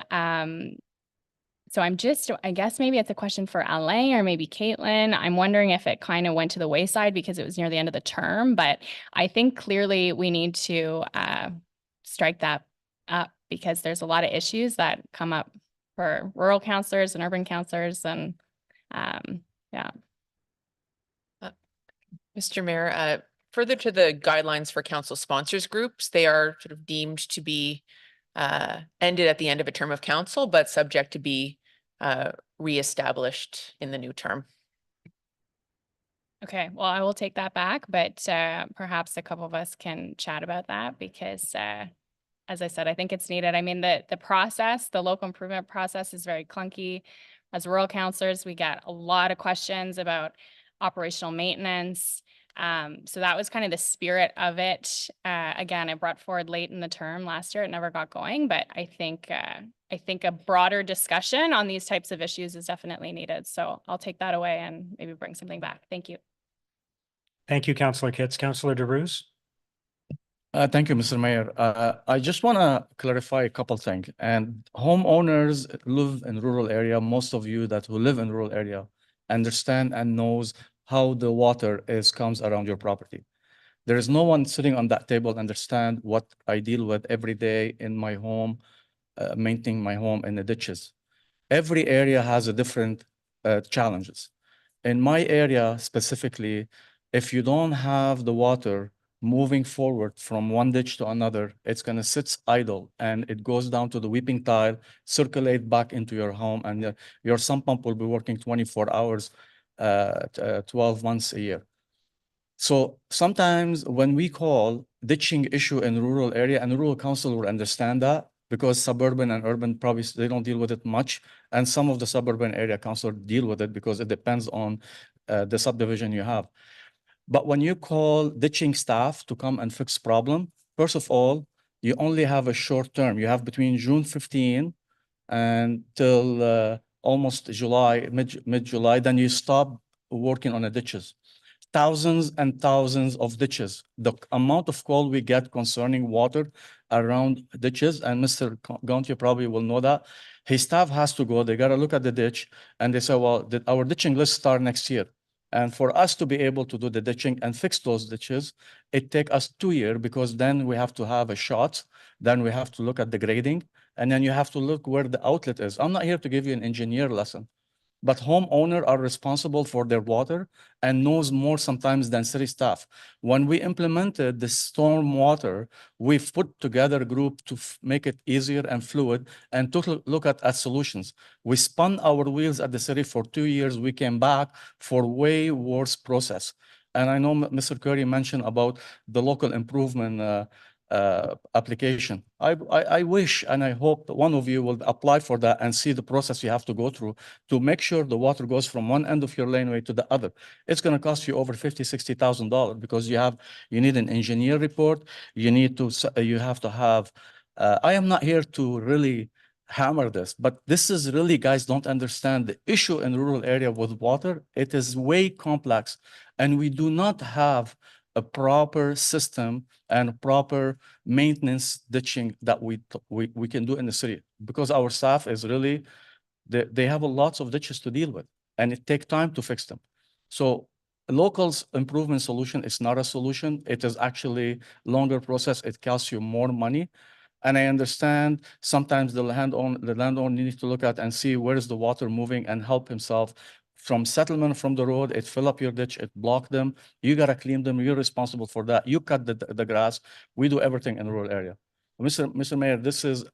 So I guess maybe it's a question for Alain or maybe Caitlin. I'm wondering if it kind of went to the wayside because it was near the end of the term, but I think clearly we need to strike that up because there's a lot of issues that come up for rural councillors and urban councillors and yeah. Mr. Mayor, further to the guidelines for council sponsors groups, they are sort of deemed to be ended at the end of a term of council, but subject to be reestablished in the new term. Okay, well, I will take that back, but perhaps a couple of us can chat about that because as I said, I think it's needed. I mean, the process, the local improvement process is very clunky. As rural councillors, we get a lot of questions about operational maintenance. So that was kind of the spirit of it. Again, I brought forward late in the term last year. It never got going, but I think a broader discussion on these types of issues is definitely needed. So I'll take that away and maybe bring something back. Thank you. Thank you, Councillor Kitts. Councillor DeRuse? Thank you, Mr. Mayor. I just want to clarify a couple things. And homeowners live in rural area. Most of you that who live in rural area understand and knows how the water comes around your property. There is no one sitting on that table understand what I deal with every day in my home, maintaining my home in the ditches. Every area has a different challenges. In my area specifically, if you don't have the water moving forward from one ditch to another, it's going to sit idle and it goes down to the weeping tile, circulate back into your home, and your sump pump will be working 24 hours, 12 months a year. So sometimes when we call ditching issue in rural area, and the rural council will understand that, because suburban and urban probably they don't deal with it much, and some of the suburban area council deal with it because it depends on the subdivision you have. But when you call ditching staff to come and fix problem, first of all, you only have a short term. You have between June 15 until almost July, mid-July, then you stop working on the ditches. Thousands and thousands of ditches. The amount of call we get concerning water around ditches, and Mr. Gontier probably will know that, his staff has to go, they got to look at the ditch, and they say, well, our ditching list start next year. And for us to be able to do the ditching and fix those ditches, it takes us 2 years, because then we have to have a shot, then we have to look at the grading, and then you have to look where the outlet is. I'm not here to give you an engineer lesson, but homeowners are responsible for their water and knows more sometimes than city staff. When we implemented the storm water, we've put together a group to make it easier and fluid and to look at solutions. We spun our wheels at the city for 2 years. We came back for way worse process. And I know Mr. Curry mentioned about the local improvement application. I wish and I hope that one of you will apply for that and see the process you have to go through to make sure the water goes from one end of your laneway to the other. It's going to cost you over $50,000, $60,000 because you need an engineer report. You have to have. I am not here to really hammer this, but this is really, guys don't understand the issue in rural area with water. It is way complex, and we do not have a proper system and proper maintenance ditching that we can do in the city, because our staff is really, they have lots of ditches to deal with, and it takes time to fix them. So locals improvement solution is not a solution. It is actually longer process. It costs you more money. And I understand sometimes the landowner needs to look at and see where is the water moving and help himself. From settlement from the road, it fill up your ditch, it block them. You gotta clean them. You're responsible for that. You cut the grass. We do everything in the rural area. Mr. Mayor,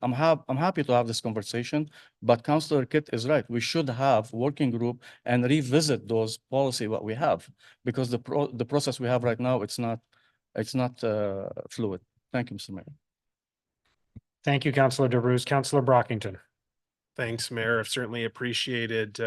I'm happy to have this conversation, but Councillor Kitt is right. We should have working group and revisit those policy what we have, because the process we have right now, it's not fluid. Thank you, Mr. Mayor. Thank you, Councillor DeRuse. Councillor Brockington. Thanks, Mayor. I've certainly appreciated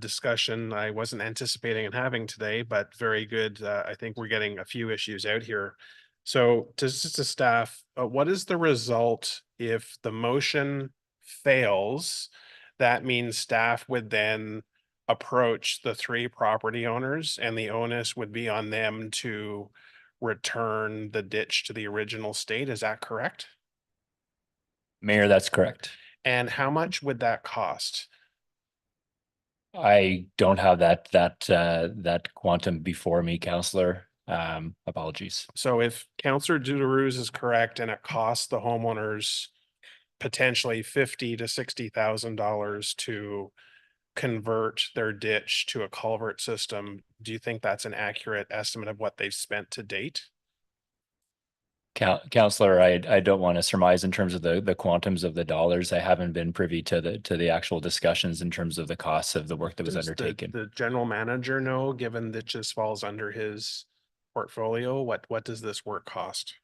discussion I wasn't anticipating and having today, but very good. I think we're getting a few issues out here. So to staff, what is the result if the motion fails? That means staff would then approach the 3 property owners, and the onus would be on them to return the ditch to the original state. Is that correct? Mayor, that's correct. And how much would that cost? I don't have that quantum before me, Councillor. Apologies. So if Councillor DeRuse is correct and it costs the homeowners potentially $50,000 to $60,000 to convert their ditch to a culvert system, do you think that's an accurate estimate of what they've spent to date? Councillor, I don't want to surmise in terms of the quantums of the dollars. I haven't been privy to the actual discussions in terms of the costs of the work that was undertaken. The general manager know, given that just falls under his portfolio, what does this work cost?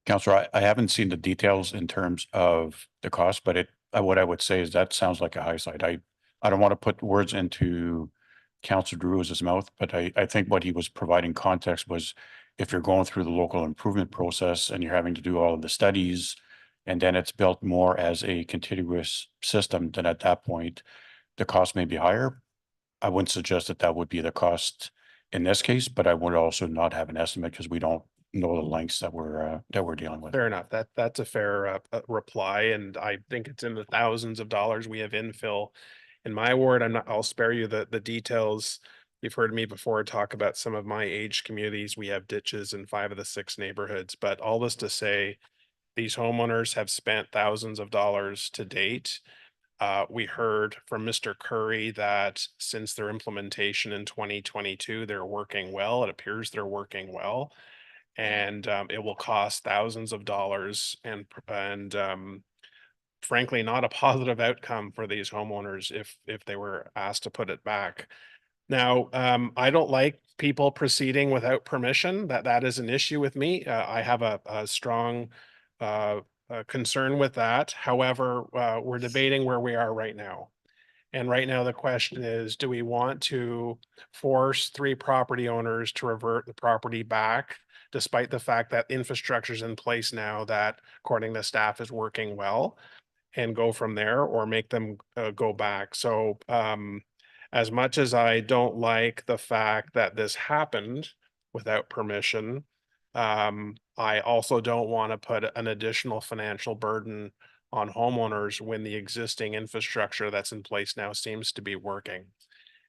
Councillor, I haven't seen the details in terms of the cost, but what I would say is that sounds like a high side. I don't want to put words into Councillor DeRuse's mouth, but I think what he was providing context was, if you're going through the local improvement process and you're having to do all of the studies, and then it's built more as a contiguous system, then at that point, the cost may be higher. I wouldn't suggest that that would be the cost in this case, but I would also not have an estimate because we don't know the lengths that we're dealing with. Fair enough. That's a fair reply, and I think it's in the thousands of dollars. We have infill in my ward. I'll spare you the details. You've heard me before talk about some of my age communities. We have ditches in 5 of the 6 neighborhoods, but all this to say, these homeowners have spent thousands of dollars to date. We heard from Mr. Curry that since their implementation in 2022, they're working well. It appears they're working well. And it will cost thousands of dollars and frankly, not a positive outcome for these homeowners if they were asked to put it back. Now, I don't like people proceeding without permission. That is an issue with me. I have a strong concern with that. However, we're debating where we are right now. And right now, the question is, do we want to force 3 property owners to revert the property back, despite the fact that infrastructure is in place now that, according to staff, is working well, and go from there, or make them go back? So as much as I don't like the fact that this happened without permission, I also don't want to put an additional financial burden on homeowners when the existing infrastructure that's in place now seems to be working.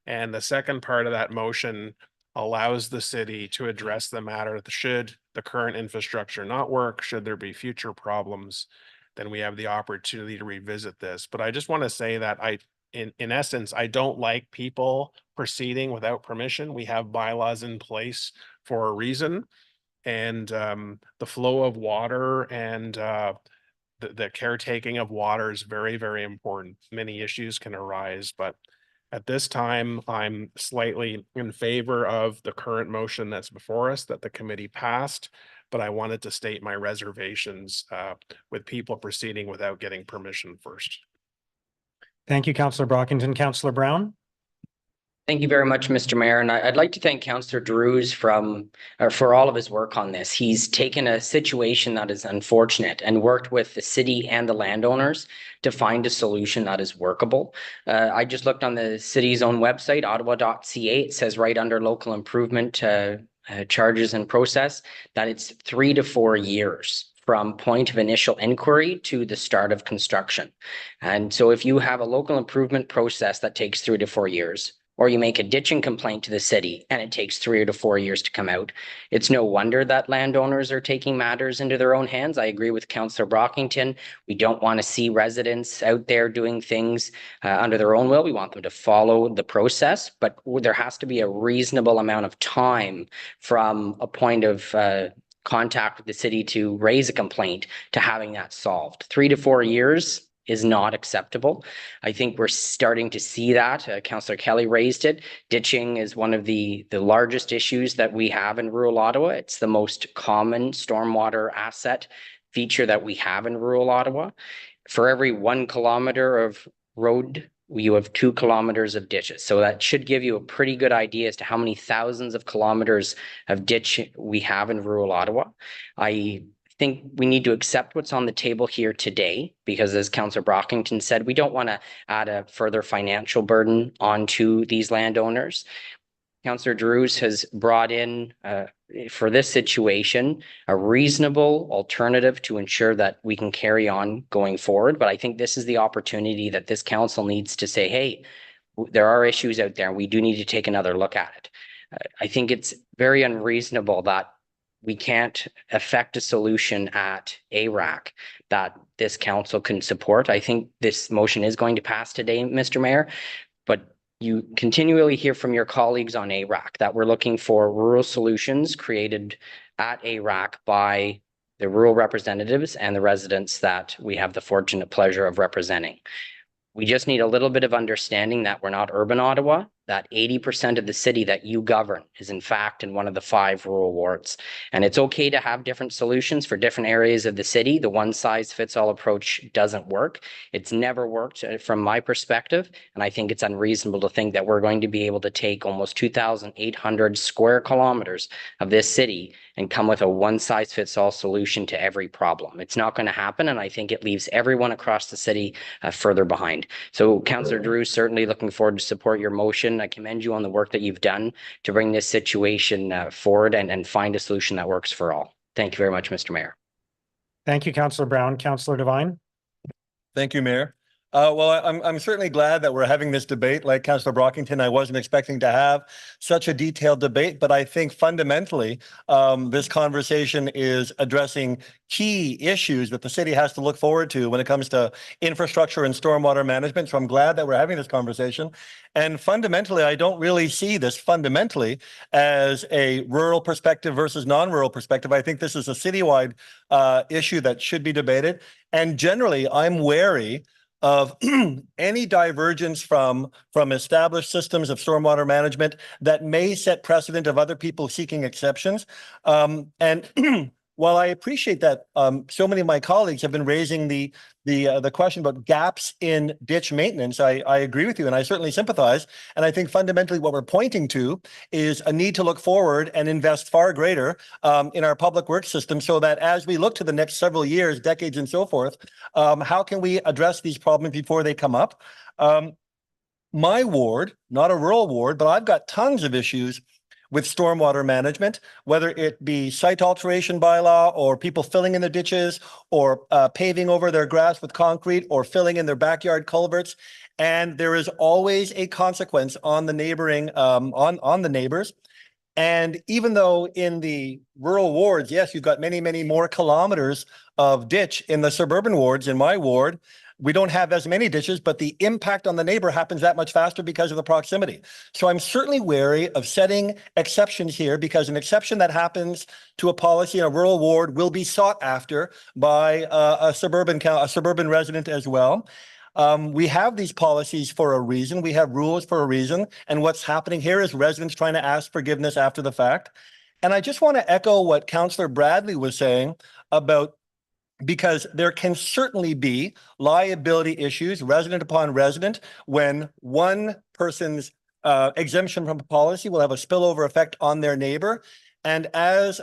And the second part of that motion allows the city to address the matter. Should the current infrastructure not work, should there be future problems, then we have the opportunity to revisit this. But I just want to say that in essence, I don't like people proceeding without permission. We have bylaws in place for a reason. And the flow of water and the caretaking of water is very, very important. Many issues can arise, but at this time, I'm slightly in favor of the current motion that's before us that the committee passed, but I wanted to state my reservations with people proceeding without getting permission first. Thank you, Councillor Brockington. Councillor Brown? Thank you very much, Mr. Mayor. And I'd like to thank Councillor Drews for all of his work on this. He's taken a situation that is unfortunate and worked with the city and the landowners to find a solution that is workable. I just looked on the city's own website, ottawa.ca. It says right under local improvement charges and process that it's 3 to 4 years from point of initial inquiry to the start of construction. And so if you have a local improvement process that takes 3 to 4 years, or you make a ditching complaint to the city and it takes 3 to 4 years to come out, it's no wonder that landowners are taking matters into their own hands. I agree with Councillor Brockington. We don't want to see residents out there doing things under their own will. We want them to follow the process, but there has to be a reasonable amount of time from a point of contact with the city to raise a complaint to having that solved. 3 to 4 years is not acceptable. I think we're starting to see that. Councillor Kelly raised it. Ditching is one of the largest issues that we have in rural Ottawa. It's the most common stormwater asset feature that we have in rural Ottawa. For every 1 kilometer of road, you have 2 kilometers of ditches. So that should give you a pretty good idea as to how many thousands of kilometers of ditch we have in rural Ottawa. I think we need to accept what's on the table here today, because as Councillor Brockington said, we don't want to add a further financial burden onto these landowners. Councillor Drews has brought in, for this situation, a reasonable alternative to ensure that we can carry on going forward. But I think this is the opportunity that this council needs to say, hey, there are issues out there and we do need to take another look at it. I think it's very unreasonable that we can't effect a solution at ARAC that this council can support. I think this motion is going to pass today, Mr. Mayor, but you continually hear from your colleagues on ARAC that we're looking for rural solutions created at ARAC by the rural representatives and the residents that we have the fortunate pleasure of representing. We just need a little bit of understanding that we're not urban Ottawa, that 80% of the city that you govern is in fact in one of the 5 rural wards. And it's okay to have different solutions for different areas of the city. The one size fits all approach doesn't work. It's never worked from my perspective. And I think it's unreasonable to think that we're going to be able to take almost 2,800 square kilometers of this city and come with a one size fits all solution to every problem. It's not going to happen. And I think it leaves everyone across the city further behind. So Councillor Drew, certainly looking forward to support your motion. situation. I commend you on the work that you've done to bring this situation forward and find a solution that works for all. Thank you very much, Mr. Mayor. Thank you, Councillor Brown. Councillor Devine? Thank you, Mayor. Well, I'm certainly glad that we're having this debate. Like Councillor Brockington, I wasn't expecting to have such a detailed debate, but I think fundamentally, this conversation is addressing key issues that the city has to look forward to when it comes to infrastructure and stormwater management. So I'm glad that we're having this conversation. And fundamentally, I don't really see this fundamentally as a rural perspective versus non-rural perspective. I think this is a citywide issue that should be debated. And generally, I'm wary of any divergence from established systems of stormwater management that may set precedent of other people seeking exceptions. And while I appreciate that so many of my colleagues have been raising the question about gaps in ditch maintenance, I agree with you, and I certainly sympathize. And I think fundamentally what we're pointing to is a need to look forward and invest far greater in our public works system, so that as we look to the next several years, decades, and so forth, how can we address these problems before they come up? My ward, not a rural ward, but I've got tons of issues with stormwater management, whether it be site alteration bylaw or people filling in the ditches or paving over their grass with concrete or filling in their backyard culverts. And there is always a consequence on the neighboring, on the neighbors. And even though in the rural wards, yes, you've got many, many more kilometers of ditch, in the suburban wards, in my ward, we don't have as many ditches, but the impact on the neighbor happens that much faster because of the proximity. So I'm certainly wary of setting exceptions here, because an exception that happens to a policy in a rural ward will be sought after by a suburban resident as well. We have these policies for a reason. We have rules for a reason. And what's happening here is residents trying to ask forgiveness after the fact. And I just want to echo what Councillor Bradley was saying about, because there can certainly be liability issues, resident upon resident, when one person's exemption from a policy will have a spillover effect on their neighbor. And as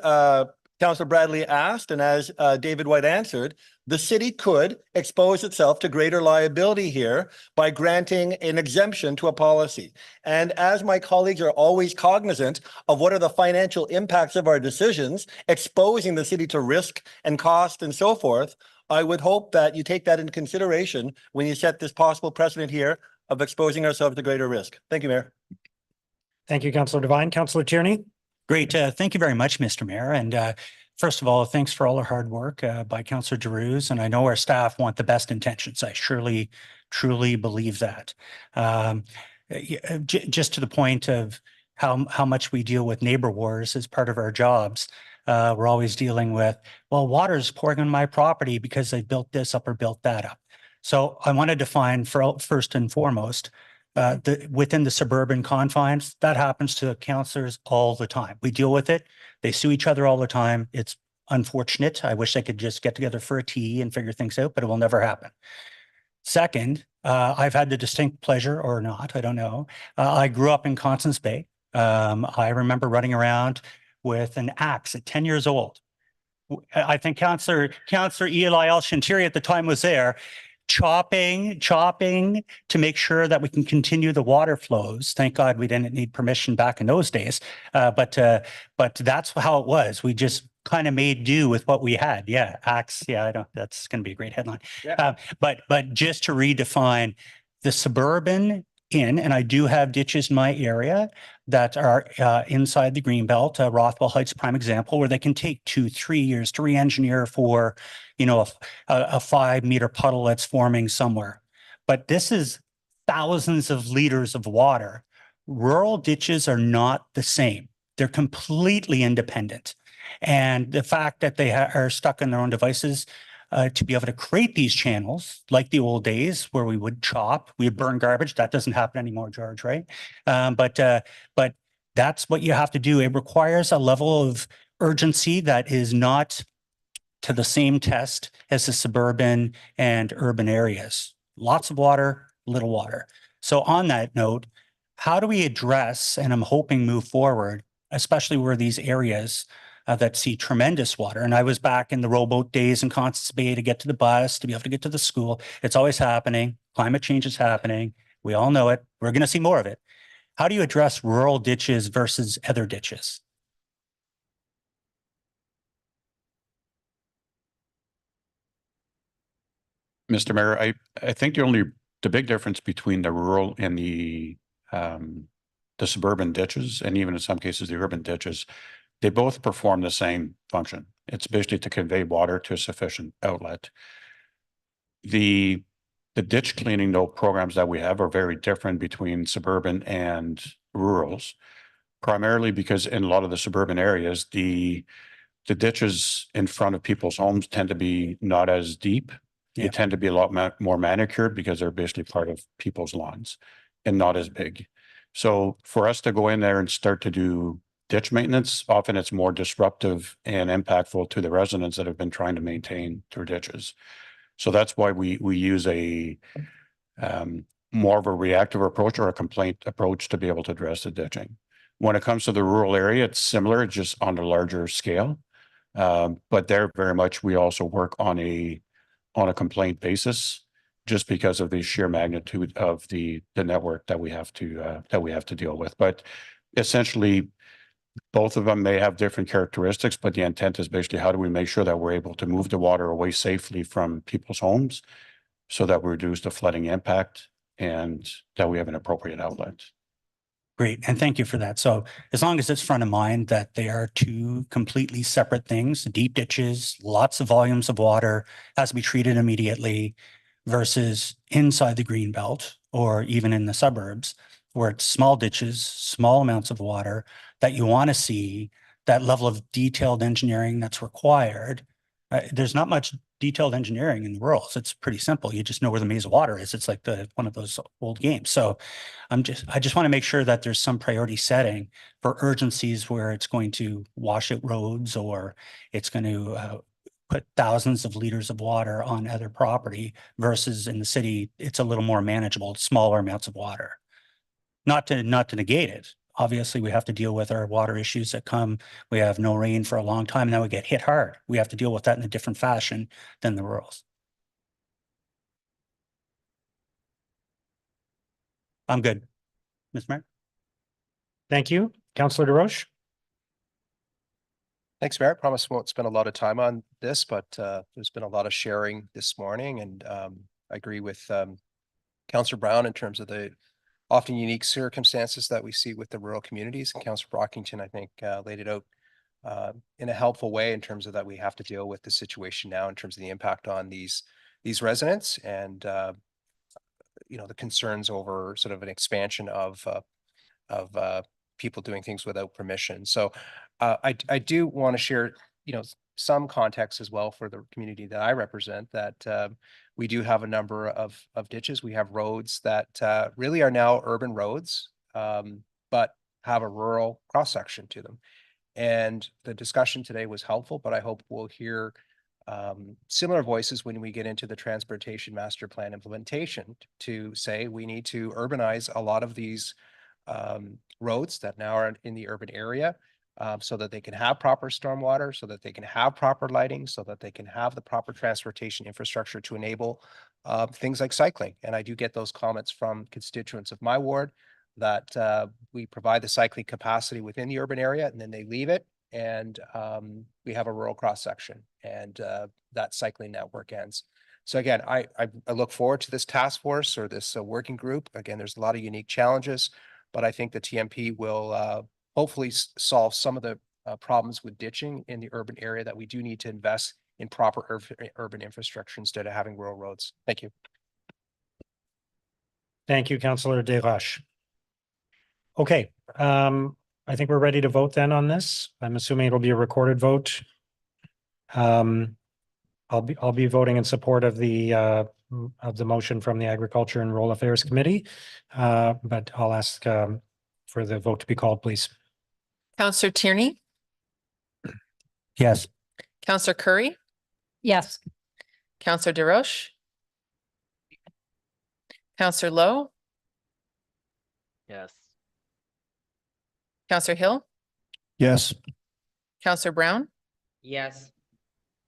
Councillor Bradley asked, and as David White answered, the city could expose itself to greater liability here by granting an exemption to a policy. And as my colleagues are always cognizant of what are the financial impacts of our decisions, exposing the city to risk and cost and so forth, I would hope that you take that into consideration when you set this possible precedent here of exposing ourselves to greater risk. Thank you, Mayor. Thank you, Councillor Devine. Councillor Tierney? Great. Thank you very much, Mr. Mayor. And first of all, thanks for all the hard work by Councillor Giroux. And I know our staff want the best intentions. I surely, truly believe that. Just to the point of how much we deal with neighbor wars as part of our jobs, we're always dealing with, well, water's pouring on my property because they built this up or built that up. So I want to define first and foremost, within the suburban confines, that happens to councillors all the time. We deal with it. They sue each other all the time. It's unfortunate. I wish they could just get together for a tea and figure things out, but it will never happen. Second, I've had the distinct pleasure, or not, I don't know. I grew up in Constance Bay. I remember running around with an axe at 10 years old. I think Councillor Eli El-Shantiri at the time was there, chopping to make sure that we can continue the water flows. Thank God we didn't need permission back in those days. But that's how it was. We just kind of made do with what we had. Yeah, axe. Yeah, that's going to be a great headline. Yeah. But just to redefine the suburban and I do have ditches in my area that are inside the Greenbelt, Rothwell Heights, prime example, where they can take 2-3 years to re-engineer for, a 5-meter puddle that's forming somewhere. But this is thousands of liters of water. Rural ditches are not the same. They're completely independent. And the fact that they are stuck in their own devices, to be able to create these channels like the old days where we would chop, we would burn garbage. That doesn't happen anymore, George, right? But that's what you have to do. It requires a level of urgency that is not to the same test as the suburban and urban areas. Lots of water, little water. So on that note, how do we address, and I'm hoping move forward, especially where these areas that see tremendous water. And I was back in the rowboat days in Constance Bay to get to the bus, to be able to get to the school. It's always happening. Climate change is happening. We all know it. We're going to see more of it. How do you address rural ditches versus other ditches? Mr. Mayor, I think the big difference between the rural and the suburban ditches, and even in some cases, the urban ditches, they both perform the same function. It's basically to convey water to a sufficient outlet. The ditch cleaning though programs that we have are very different between suburban and rurals, primarily because in a lot of the suburban areas, the ditches in front of people's homes tend to be not as deep. They tend to be a lot more manicured because they're basically part of people's lawns and not as big. So for us to go in there and start to do ditch maintenance, often it's more disruptive and impactful to the residents that have been trying to maintain their ditches. So that's why we use a more of a reactive approach or a complaint approach to be able to address the ditching. When it comes to the rural area, it's similar, just on a larger scale. But there very much we also work on a complaint basis, just because of the sheer magnitude of the network that we have to deal with. But essentially, both of them may have different characteristics, but the intent is basically how do we make sure that we're able to move the water away safely from people's homes so that we reduce the flooding impact and that we have an appropriate outlet. Great, and thank you for that. So as long as it's front of mind that they are two completely separate things, deep ditches, lots of volumes of water, has to be treated immediately, versus inside the green belt or even in the suburbs where it's small ditches, small amounts of water that you want to see that level of detailed engineering that's required. There's not much detailed engineering in the rurals. It's pretty simple. You just know where the maze of water is. It's like one of those old games. So I just want to make sure that there's some priority setting for urgencies where it's going to wash out roads or it's going to put thousands of liters of water on other property versus in the city, it's a little more manageable, smaller amounts of water. Not to negate it. Obviously, we have to deal with our water issues that come. We have no rain for a long time, and then we get hit hard. We have to deal with that in a different fashion than the rurals. I'm good. Mr. Mayor? Thank you. Councillor DesRoches? Thanks, Mayor. I promise we won't spend a lot of time on this, but there's been a lot of sharing this morning, and I agree with Councillor Brown in terms of the often unique circumstances that we see with the rural communities. And Councillor Brockington, I think, laid it out in a helpful way in terms of that we have to deal with the situation now in terms of the impact on these residents and the concerns over sort of an expansion of people doing things without permission. So I do want to share, some context as well for the community that I represent, that we do have a number of ditches. We have roads that really are now urban roads, but have a rural cross-section to them. And the discussion today was helpful, but I hope we'll hear similar voices when we get into the transportation master plan implementation to say we need to urbanize a lot of these roads that now are in the urban area, so that they can have proper stormwater, so that they can have proper lighting, so that they can have the proper transportation infrastructure to enable things like cycling. And I do get those comments from constituents of my ward that we provide the cycling capacity within the urban area and then they leave it. And we have a rural cross section and that cycling network ends. So again, I look forward to this task force or this working group. Again, there's a lot of unique challenges, but I think the TMP will hopefully solve some of the problems with ditching in the urban area that we do need to invest in proper urban infrastructure instead of having rural roads. Thank you. Thank you, Councillor DesRoches. Okay, I think we're ready to vote then on this. I'm assuming it'll be a recorded vote. I'll be voting in support of the motion from the Agriculture and Rural Affairs Committee, but I'll ask for the vote to be called, please. Councillor Tierney, Yes. Councillor Curry, Yes. Councillor DesRoches, Councillor Lowe, Yes. Councillor Hill, Yes. Councillor Brown, Yes.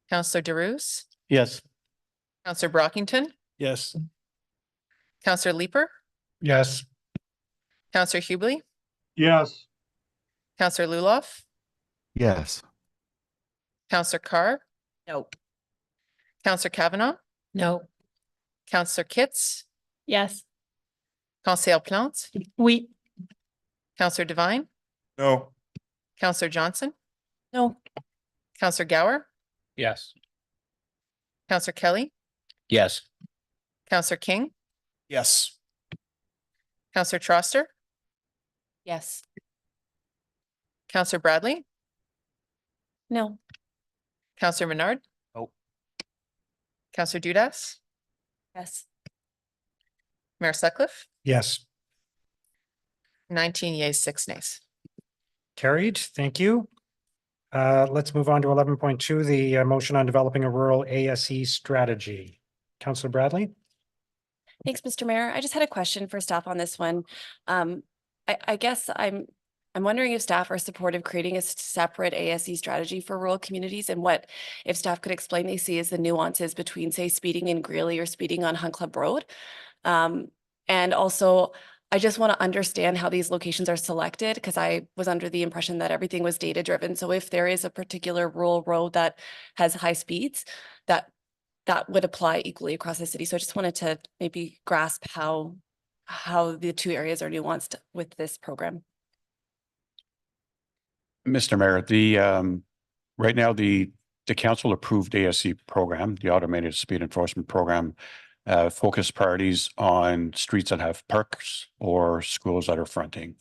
Councillor DeRuse, Yes. Councillor Brockington, Yes. Councillor Leeper, Yes. Counselor Hubbley, Yes. Counselor Luloff, Yes. Counselor Carr, No. Counselor Kavanaugh, No. Counselor Kitts, Yes. Counselor Plante, Oui. Counselor Devine, No. Counselor Johnson, No. Counselor Gower, Yes. Counselor Kelly, Yes. Counselor King, Yes. Counselor Troster, Yes. Counselor Bradley, No. Counselor Menard. No. Counselor Dudas, Yes. Mayor Sutcliffe, Yes. 19 yeas, 6 nays. Carried. Thank you. Let's move on to 11.2, the motion on developing a rural ASE strategy. Councillor Bradley? Thanks, Mr. Mayor. I just had a question for staff on this one. I guess I'm wondering if staff are supportive of creating a separate ASE strategy for rural communities, and what, if staff could explain, they see as the nuances between, say, speeding in Greeley or speeding on Hunt Club Road. And also, I just want to understand how these locations are selected, because I was under the impression that everything was data driven. So if there is a particular rural road that has high speeds, that would apply equally across the city. So I just wanted to maybe grasp how the two areas are nuanced with this program. Mr. Mayor, right now, the council approved ASE program, the Automated Speed Enforcement Program, focus priorities on streets that have parks or schools that are fronting.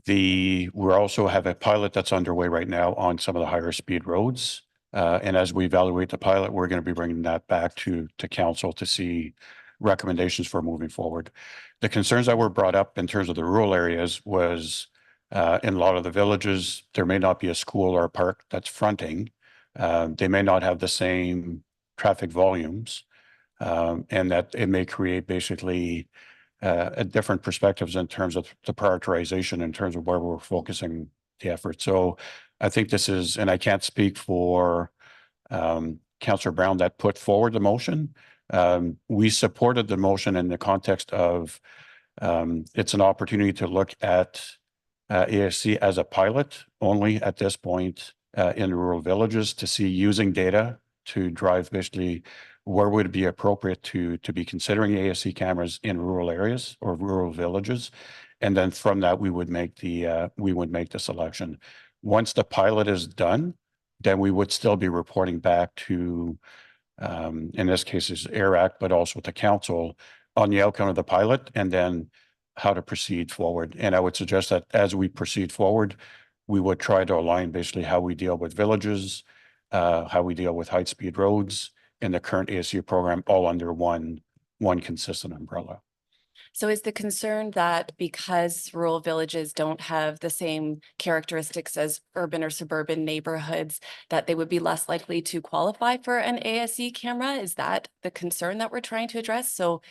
We also have a pilot that's underway right now on some of the higher speed roads. And as we evaluate the pilot, we're going to be bringing that back to council to see recommendations for moving forward. The concerns that were brought up in terms of the rural areas was in a lot of the villages, there may not be a school or a park that's fronting. They may not have the same traffic volumes, and that it may create basically different perspectives in terms of the prioritization, in terms of where we're focusing the effort. So I think this is, and I can't speak for Councillor Brown that put forward the motion. We supported the motion in the context of it's an opportunity to look at ASE as a pilot only at this point in rural villages, to see using data to drive basically where would it be appropriate to be considering ASE cameras in rural areas or rural villages. And then from that, we would make the selection. Once the pilot is done, then we would still be reporting back to, in this case, is AIRAC, but also to council on the outcome of the pilot, and then how to proceed forward. And I would suggest that as we proceed forward, we would try to align basically how we deal with villages, how we deal with high-speed roads in the current ASE program, all under one consistent umbrella. So is the concern that because rural villages don't have the same characteristics as urban or suburban neighborhoods, that they would be less likely to qualify for an ASE camera? Is that the concern that we're trying to address? So,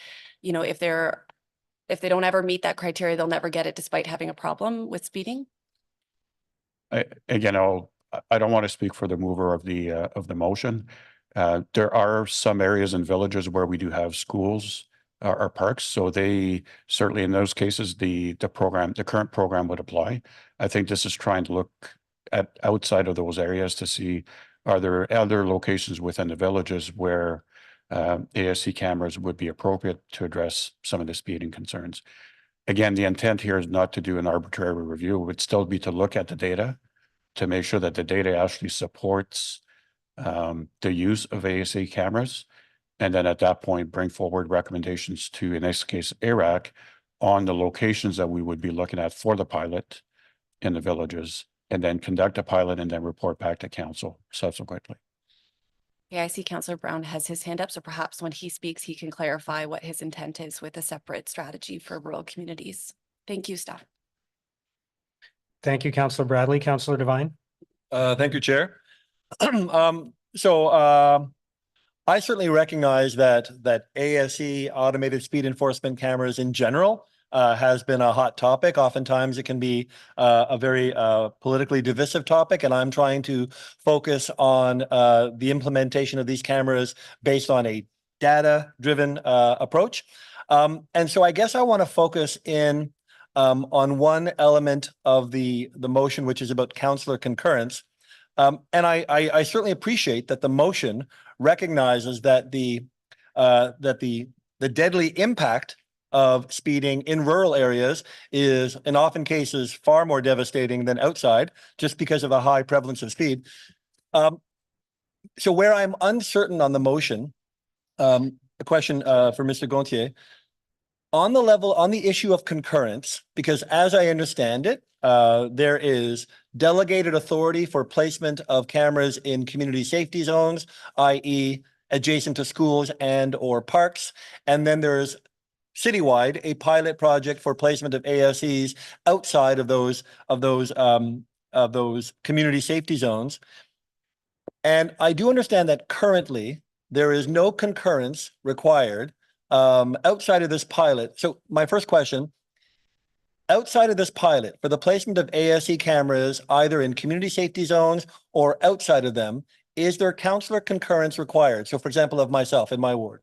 you know, if they don't ever meet that criteria, they'll never get it despite having a problem with speeding? I don't want to speak for the mover of the motion. There are some areas in villages where we do have schools or parks, so they certainly, in those cases, the current program would apply. I think this is trying to look at outside of those areas to see, are there other locations within the villages where ASE cameras would be appropriate to address some of the speeding concerns. Again, the intent here is not to do an arbitrary review. It would still be to look at the data to make sure that the data actually supports the use of ASE cameras. And then at that point, bring forward recommendations to, in this case, AIRAC, on the locations that we would be looking at for the pilot in the villages, and then conduct a pilot and then report back to council subsequently. Yeah, I see Councillor Brown has his hand up, so perhaps when he speaks, he can clarify what his intent is with a separate strategy for rural communities. Thank you, staff. Thank you, Councillor Bradley. Councillor Devine? Thank you, Chair. I certainly recognize that ASE, automated speed enforcement cameras in general, has been a hot topic. Oftentimes it can be a very politically divisive topic, and I'm trying to focus on the implementation of these cameras based on a data-driven approach. And so I guess I want to focus in on one element of the motion, which is about councillor concurrence. And I certainly appreciate that the motion recognizes that the deadly impact of speeding in rural areas is in often cases far more devastating than outside, just because of a high prevalence of speed. So where I'm uncertain on the motion, a question for Mr. Gontier. On the issue of concurrence, because as I understand it, there is delegated authority for placement of cameras in community safety zones, i.e. adjacent to schools and or parks. And then there's citywide, a pilot project for placement of ASEs outside of those community safety zones. And I do understand that currently there is no concurrence required outside of this pilot. So my first question, outside of this pilot, for the placement of ASE cameras, either in community safety zones or outside of them, is there councillor concurrence required? So for example, of myself in my ward.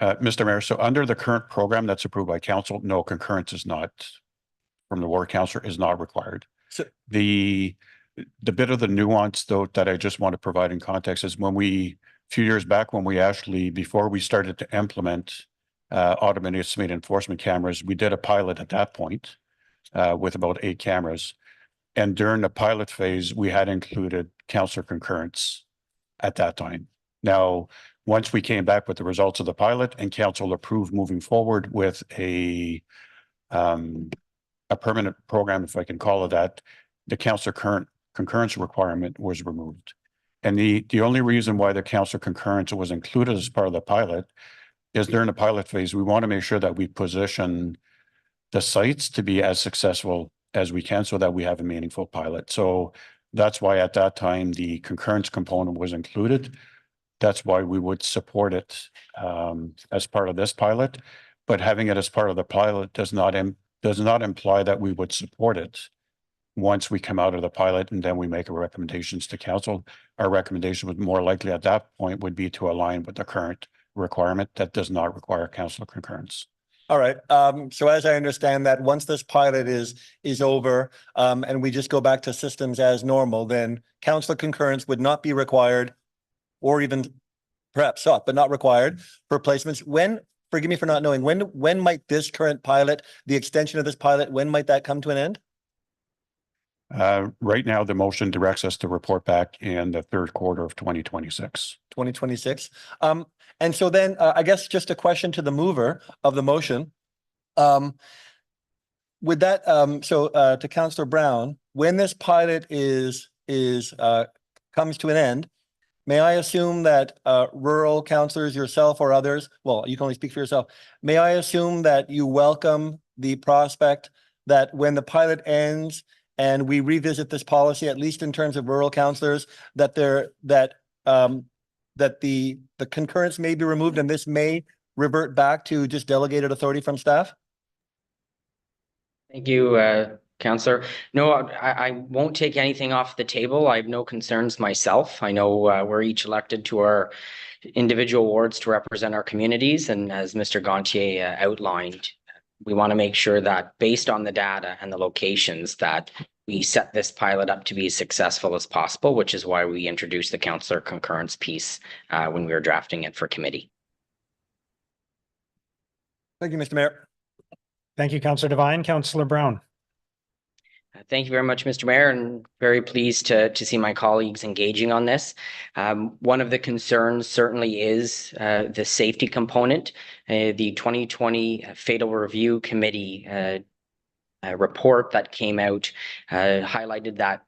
Mr. Mayor, so under the current program that's approved by council, no concurrence is not, from the ward councillor, is not required. So the bit of the nuance though that I just want to provide in context is when a few years back, when we actually, before we started to implement automated speed enforcement cameras, we did a pilot at that point with about 8 cameras. And during the pilot phase, we had included councillor concurrence at that time. Now, once we came back with the results of the pilot and council approved moving forward with a permanent program, if I can call it that, the councillor concurrence requirement was removed. And the only reason why the councillor concurrence was included as part of the pilot is during the pilot phase, we want to make sure that we position the sites to be as successful as we can so that we have a meaningful pilot. So that's why at that time, the concurrence component was included. That's why we would support it as part of this pilot. But having it as part of the pilot does not imply that we would support it once we come out of the pilot and then we make our recommendations to council. Our recommendation would more likely at that point would be to align with the current requirement that does not require council concurrence. All right. So as I understand that, once this pilot is over and we just go back to systems as normal, then council concurrence would not be required, or even perhaps sought, but not required for placements. When, forgive me for not knowing, when might this current pilot, the extension of this pilot, when might that come to an end? Right now, the motion directs us to report back in the third quarter of 2026. 2026. And so then I guess just a question to the mover of the motion. With that, to Councillor Brown, when this pilot comes to an end, may I assume that rural councillors, yourself or others, well, you can only speak for yourself. May I assume that you welcome the prospect that when the pilot ends and we revisit this policy, at least in terms of rural councillors, that the concurrence may be removed and this may revert back to just delegated authority from staff? Thank you, Councillor. No, I won't take anything off the table. I have no concerns myself. I know we're each elected to our individual wards to represent our communities. And as Mr. Gontier outlined, we want to make sure that based on the data and the locations that we set this pilot up to be as successful as possible, which is why we introduced the councillor concurrence piece when we were drafting it for committee. Thank you, Mr. Mayor. Thank you, Councillor Devine. Councillor Brown. Thank you very much, Mr. Mayor, and very pleased to see my colleagues engaging on this. One of the concerns certainly is the safety component. The 2020 Fatal Review Committee report that came out highlighted that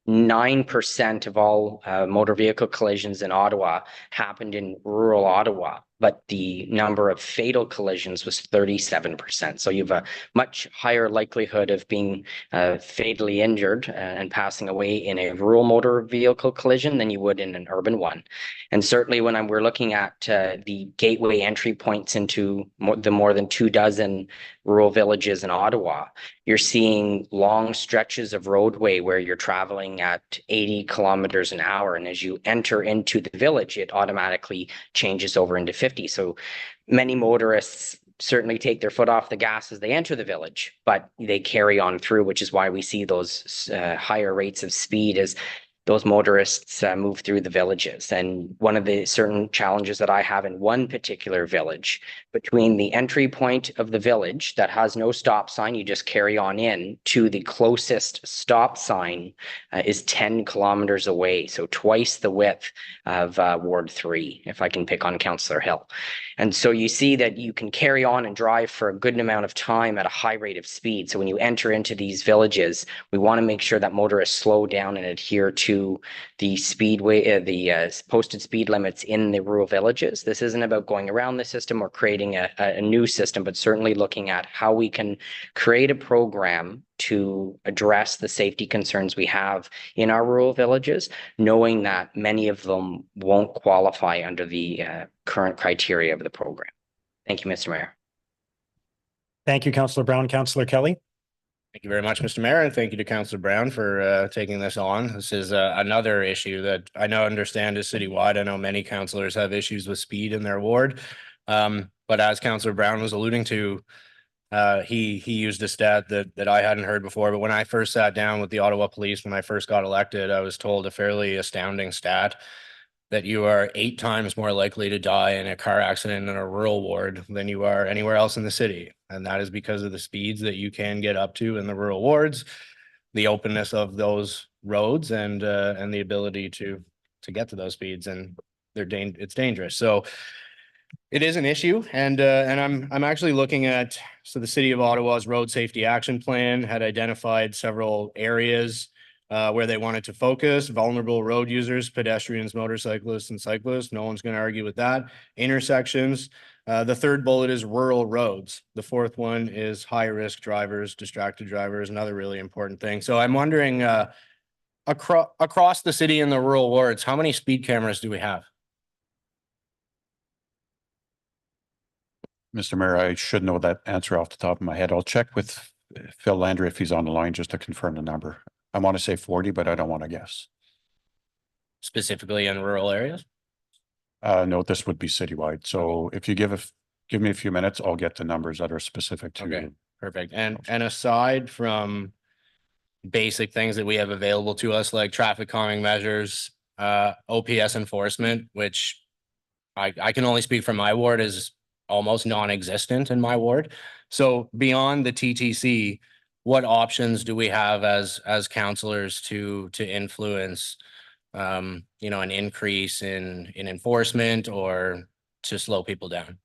9% of all motor vehicle collisions in Ottawa happened in rural Ottawa, but the number of fatal collisions was 37%. So you have a much higher likelihood of being fatally injured and passing away in a rural motor vehicle collision than you would in an urban one. And certainly when we're looking at the gateway entry points into the more than 24 rural villages in Ottawa, you're seeing long stretches of roadway where you're traveling at 80 kilometers an hour. And as you enter into the village, it automatically changes over into 50. So many motorists certainly take their foot off the gas as they enter the village, but they carry on through, which is why we see those higher rates of speed as those motorists move through the villages. And one of the certain challenges that I have in one particular village, between the entry point of the village that has no stop sign, you just carry on in, to the closest stop sign is 10 kilometers away. So twice the width of Ward 3, if I can pick on Councillor Hill. And so you see that you can carry on and drive for a good amount of time at a high rate of speed. So when you enter into these villages, we want to make sure that motorists slow down and adhere to the speedway, the posted speed limits in the rural villages. This isn't about going around the system or creating a new system, but certainly looking at how we can create a program to address the safety concerns we have in our rural villages, knowing that many of them won't qualify under the current criteria of the program. Thank you, Mr. Mayor. Thank you, Councillor Brown. Councillor Kelly. Thank you very much, Mr. Mayor, and thank you to Councillor Brown for taking this on. This is another issue that I know understand is citywide. I know many councillors have issues with speed in their ward. But as Councillor Brown was alluding to, he used a stat that I hadn't heard before. But when I first sat down with the Ottawa Police, when I first got elected, I was told a fairly astounding stat that you are 8 times more likely to die in a car accident in a rural ward than you are anywhere else in the city. And that is because of the speeds that you can get up to in the rural wards, the openness of those roads, and the ability to get to those speeds, and it's dangerous. So it is an issue, and I'm actually looking at, so the City of Ottawa's Road Safety Action Plan had identified several areas where they wanted to focus: vulnerable road users, pedestrians, motorcyclists, and cyclists. No one's going to argue with that. Intersections. The third bullet is rural roads. The fourth one is high-risk drivers, distracted drivers, another really important thing. So I'm wondering, across the city in the rural wards, how many speed cameras do we have? Mr. Mayor, I should know that answer off the top of my head. I'll check with Phil Landry if he's on the line just to confirm the number. I want to say 40, but I don't want to guess. Specifically in rural areas? No, this would be citywide. So if you give me a few minutes, I'll get the numbers that are specific to. Okay, perfect. And aside from basic things that we have available to us, like traffic calming measures, OPS enforcement, which I can only speak from my ward, is almost non-existent in my ward. So beyond the TTC, what options do we have as councillors to influence an increase in enforcement or to slow people down?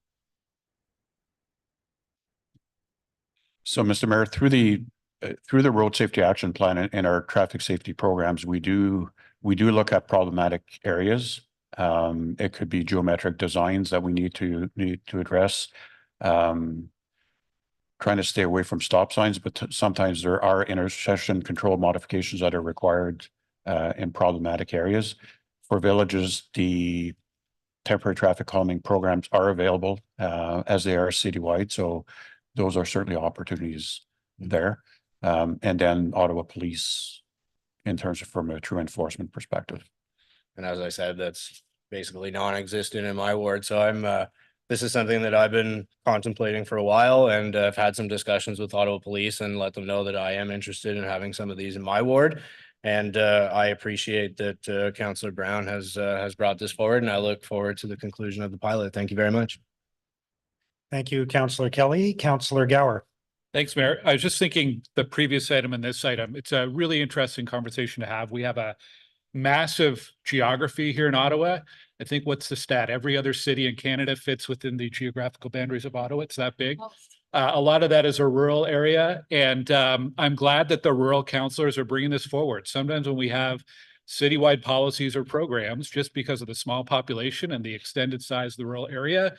So, Mr. Mayor, through the Road Safety Action Plan and our traffic safety programs, we do look at problematic areas. It could be geometric designs that we need to address. Trying to stay away from stop signs, but sometimes there are intersection control modifications that are required in problematic areas. For villages, the temporary traffic calming programs are available as they are citywide. So those are certainly opportunities there. And then Ottawa Police in terms of from a true enforcement perspective. And as I said, that's basically non-existent in my ward. So this is something that I've been contemplating for a while, and I've had some discussions with Ottawa Police and let them know that I am interested in having some of these in my ward. And I appreciate that Councillor Brown has brought this forward, and I look forward to the conclusion of the pilot. Thank you very much. Thank you, Councillor Kelly. Councillor Gower. Thanks, Mayor. I was just thinking the previous item and this item, it's a really interesting conversation to have. We have a massive geography here in Ottawa. I think what's the stat? Every other city in Canada fits within the geographical boundaries of Ottawa. It's that big. A lot of that is a rural area. And I'm glad that the rural councillors are bringing this forward. Sometimes when we have citywide policies or programs, just because of the small population and the extended size of the rural area,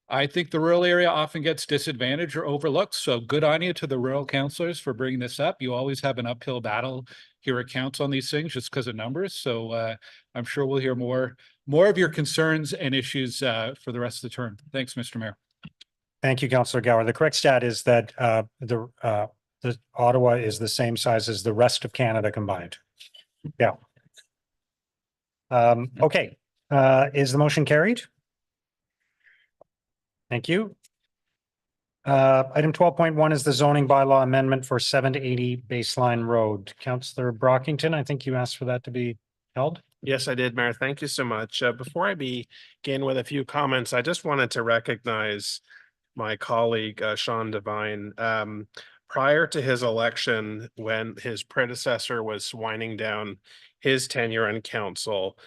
I think the rural area often gets disadvantaged or overlooked. So good on you to the rural councillors for bringing this up. You always have an uphill battle here at council on these things just because of numbers. So I'm sure we'll hear more of your concerns and issues for the rest of the term. Thanks, Mr. Mayor. Thank you, Councillor Gower. The correct stat is that the Ottawa is the same size as the rest of Canada combined. Yeah. Okay. Is the motion carried? Thank you. Item 12.1 is the zoning bylaw amendment for 780 Baseline Road. Councillor Brockington, I think you asked for that to be held. Yes, I did, Mayor. Thank you so much. Before I begin with a few comments, I just wanted to recognize my colleague, Sean Devine. Prior to his election, when his predecessor was winding down his tenure on council,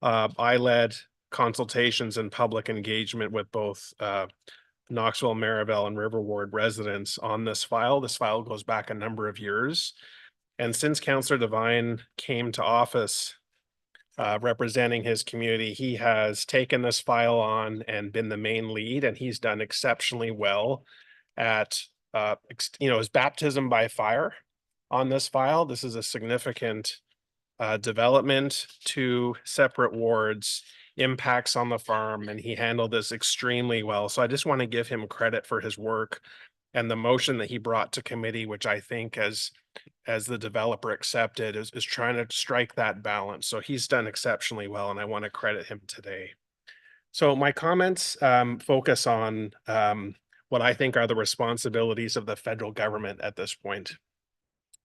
I led consultations and public engagement with both Knoxville, Maribel, and River Ward residents on this file. This file goes back a number of years. And since Councillor Devine came to office representing his community, he has taken this file on and been the main lead, and he's done exceptionally well at his baptism by fire on this file. This is a significant development, 2 separate wards, impacts on the farm, and he handled this extremely well. So I just want to give him credit for his work and the motion that he brought to committee, which I think as the developer accepted is trying to strike that balance. So he's done exceptionally well, and I want to credit him today. So my comments focus on what I think are the responsibilities of the federal government at this point.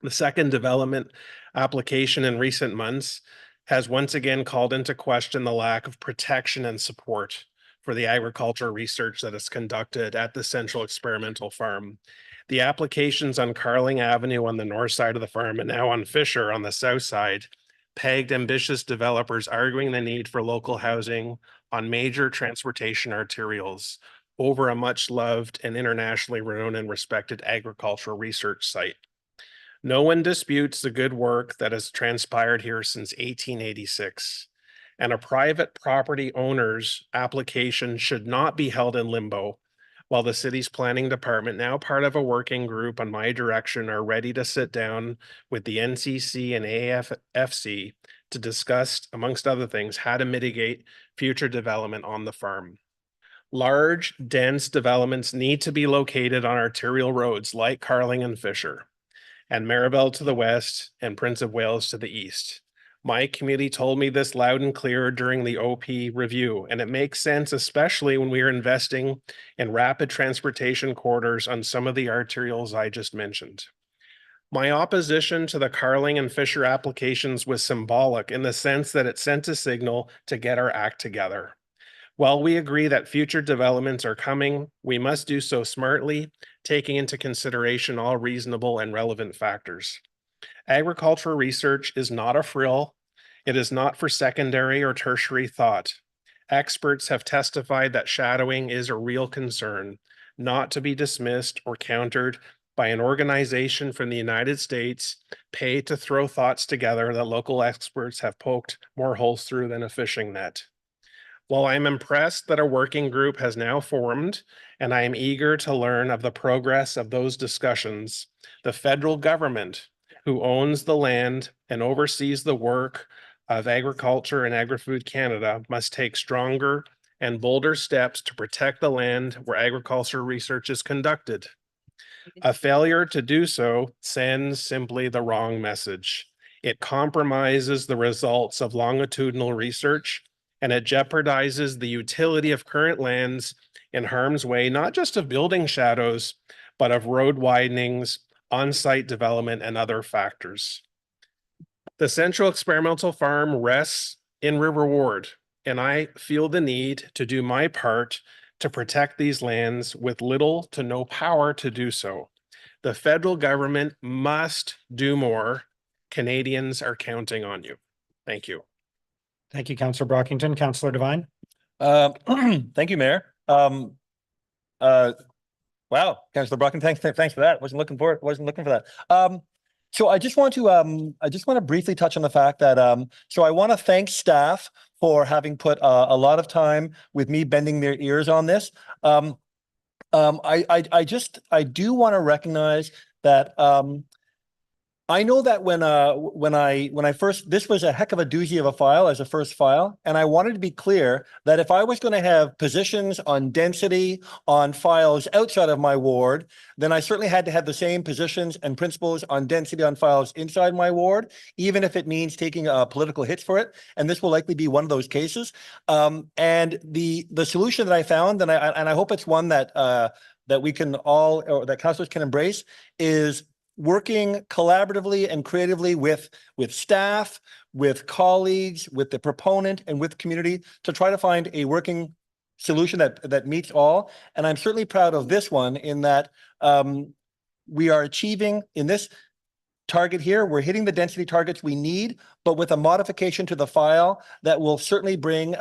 The second development application in recent months has once again called into question the lack of protection and support for the agricultural research that is conducted at the Central Experimental Farm. The applications on Carling Avenue on the north side of the farm and now on Fisher on the south side pegged ambitious developers arguing the need for local housing on major transportation arterials over a much loved and internationally renowned and respected agricultural research site. No one disputes the good work that has transpired here since 1886, and a private property owner's application should not be held in limbo while the city's planning department, now part of a working group on my direction, are ready to sit down with the NCC and AFFC to discuss, amongst other things, how to mitigate future development on the farm. Large, dense developments need to be located on arterial roads like Carling and Fisher, and Maribel to the west and Prince of Wales to the east. My committee told me this loud and clear during the OP review, and it makes sense, especially when we are investing in rapid transportation corridors on some of the arterials I just mentioned. My opposition to the Carling and Fisher applications was symbolic in the sense that it sent a signal to get our act together. While we agree that future developments are coming, we must do so smartly, taking into consideration all reasonable and relevant factors. Agricultural research is not a frill. It is not for secondary or tertiary thought. Experts have testified that shadowing is a real concern, not to be dismissed or countered by an organization from the United States paid to throw thoughts together that local experts have poked more holes through than a fishing net. While I'm impressed that a working group has now formed, and I am eager to learn of the progress of those discussions, the federal government, who owns the land and oversees the work of Agriculture and Agri-Food Canada, must take stronger and bolder steps to protect the land where agricultural research is conducted. A failure to do so sends simply the wrong message. It compromises the results of longitudinal research, and it jeopardizes the utility of current lands in harm's way, not just of building shadows, but of road widenings, on-site development, and other factors. The Central Experimental Farm rests in River Ward, and I feel the need to do my part to protect these lands with little to no power to do so. The federal government must do more. Canadians are counting on you. Thank you. Thank you, Councillor Brockington. Councillor Devine. Thank you, Mayor. Wow, Councillor Brockington, thanks for that. Wasn't looking for that. So I just want to briefly touch on the fact that so I want to thank staff for having put a lot of time with me bending their ears on this. I do want to recognize that I know that when I first, this was a heck of a doozy of a file as a first file, and I wanted to be clear that if I was going to have positions on density on files outside of my ward, then I certainly had to have the same positions and principles on density on files inside my ward, even if it means taking political hits for it. And this will likely be one of those cases. And the solution that I found, and I hope it's one that that we can all, or that councillors can embrace, is working collaboratively and creatively with staff, with colleagues, with the proponent, and with community to try to find a working solution that meets all. And I'm certainly proud of this one in that we are achieving in this target here, we're hitting the density targets we need, but with a modification to the file that will certainly bring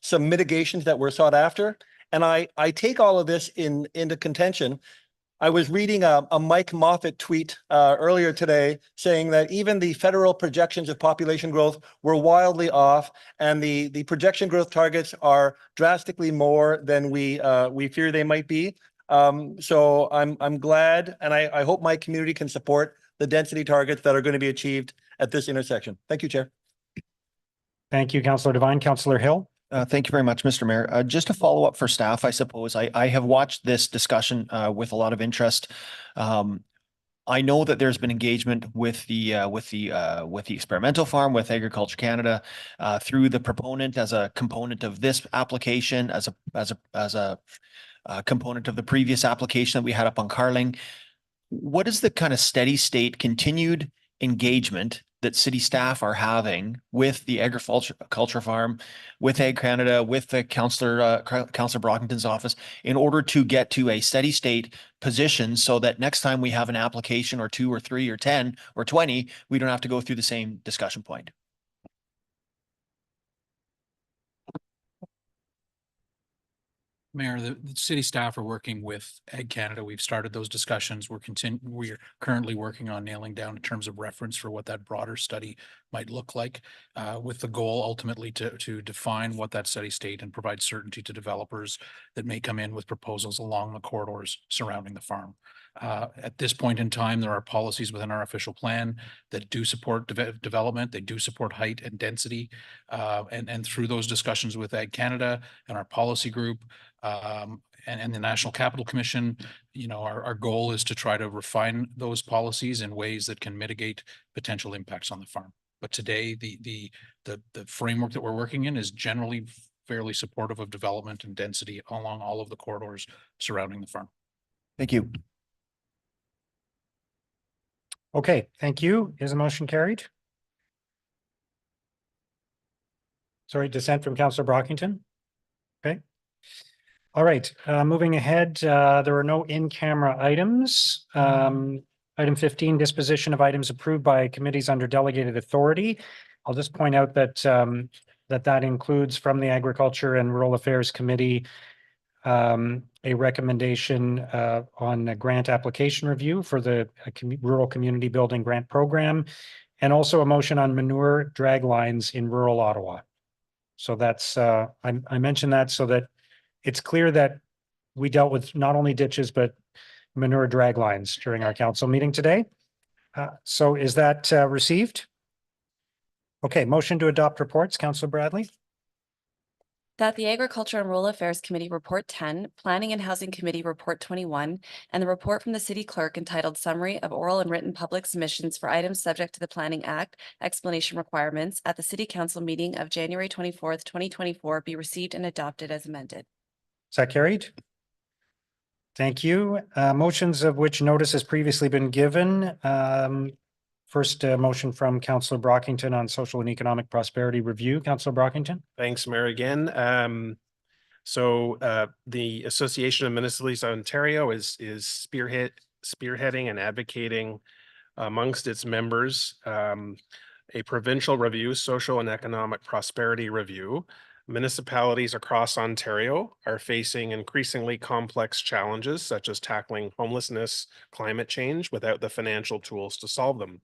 some mitigations that were sought after. And I take all of this into contention. I was reading a Mike Moffat tweet earlier today saying that even the federal projections of population growth were wildly off, and the projection growth targets are drastically more than we fear they might be. So I'm glad, and I hope my community can support the density targets that are going to be achieved at this intersection. Thank you, Chair. Thank you, Councillor Devine. Councillor Hill. Thank you very much, Mr. Mayor. Just to follow up for staff, I suppose I have watched this discussion with a lot of interest. I know that there's been engagement with the experimental farm, with Agriculture Canada, through the proponent as a component of this application, as a component of the previous application that we had up on Carling. What is the kind of steady state continued engagement that city staff are having with the agriculture farm, with Ag Canada, with the Councillor Brockington's office, in order to get to a steady state position so that next time we have an application or 2 or 3 or 10 or 20, we don't have to go through the same discussion point? Mayor, the city staff are working with Ag Canada. We've started those discussions. We're currently working on nailing down in terms of reference for what that broader study might look like, with the goal ultimately to define what that steady state and provide certainty to developers that may come in with proposals along the corridors surrounding the farm. At this point in time, there are policies within our official plan that do support development. They do support height and density. And through those discussions with Ag Canada and our policy group, and the National Capital Commission, our goal is to try to refine those policies in ways that can mitigate potential impacts on the farm. But today, the framework that we're working in is generally fairly supportive of development and density along all of the corridors surrounding the farm. Thank you. Okay, thank you. Is the motion carried? Sorry, dissent from Councillor Brockington? Okay. All right, moving ahead, there are no in-camera items. Item 15, disposition of items approved by committees under delegated authority. I'll just point out that that includes from the Agriculture and Rural Affairs Committee a recommendation on a grant application review for the Rural Community Building Grant Program, and also a motion on manure drag lines in rural Ottawa. So that's, I mentioned that so that it's clear that we dealt with not only ditches, but manure drag lines during our council meeting today. So is that received? Okay, motion to adopt reports, Councillor Bradley. That the Agriculture and Rural Affairs Committee Report 10, Planning and Housing Committee Report 21, and the report from the City Clerk entitled Summary of Oral and Written Public Submissions for Items Subject to the Planning Act Explanation Requirements at the City Council meeting of January 24th, 2024 be received and adopted as amended. Is that carried? Thank you. Motions of which notice has previously been given. First motion from Councillor Brockington on Social and Economic Prosperity Review. Councillor Brockington. Thanks, Mayor, again. So the Association of Municipalities of Ontario is spearheading and advocating amongst its members a provincial review, social and economic prosperity review. Municipalities across Ontario are facing increasingly complex challenges, such as tackling homelessness, climate change, without the financial tools to solve them.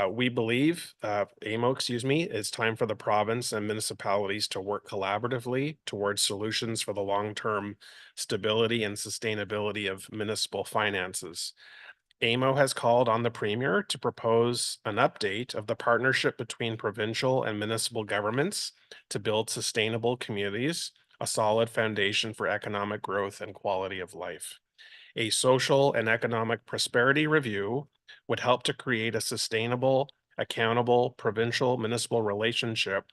We believe, AMO, it's time for the province and municipalities to work collaboratively towards solutions for the long-term stability and sustainability of municipal finances. AMO has called on the Premier to propose an update of the partnership between provincial and municipal governments to build sustainable communities, a solid foundation for economic growth and quality of life. A social and economic prosperity review would help to create a sustainable, accountable provincial-municipal relationship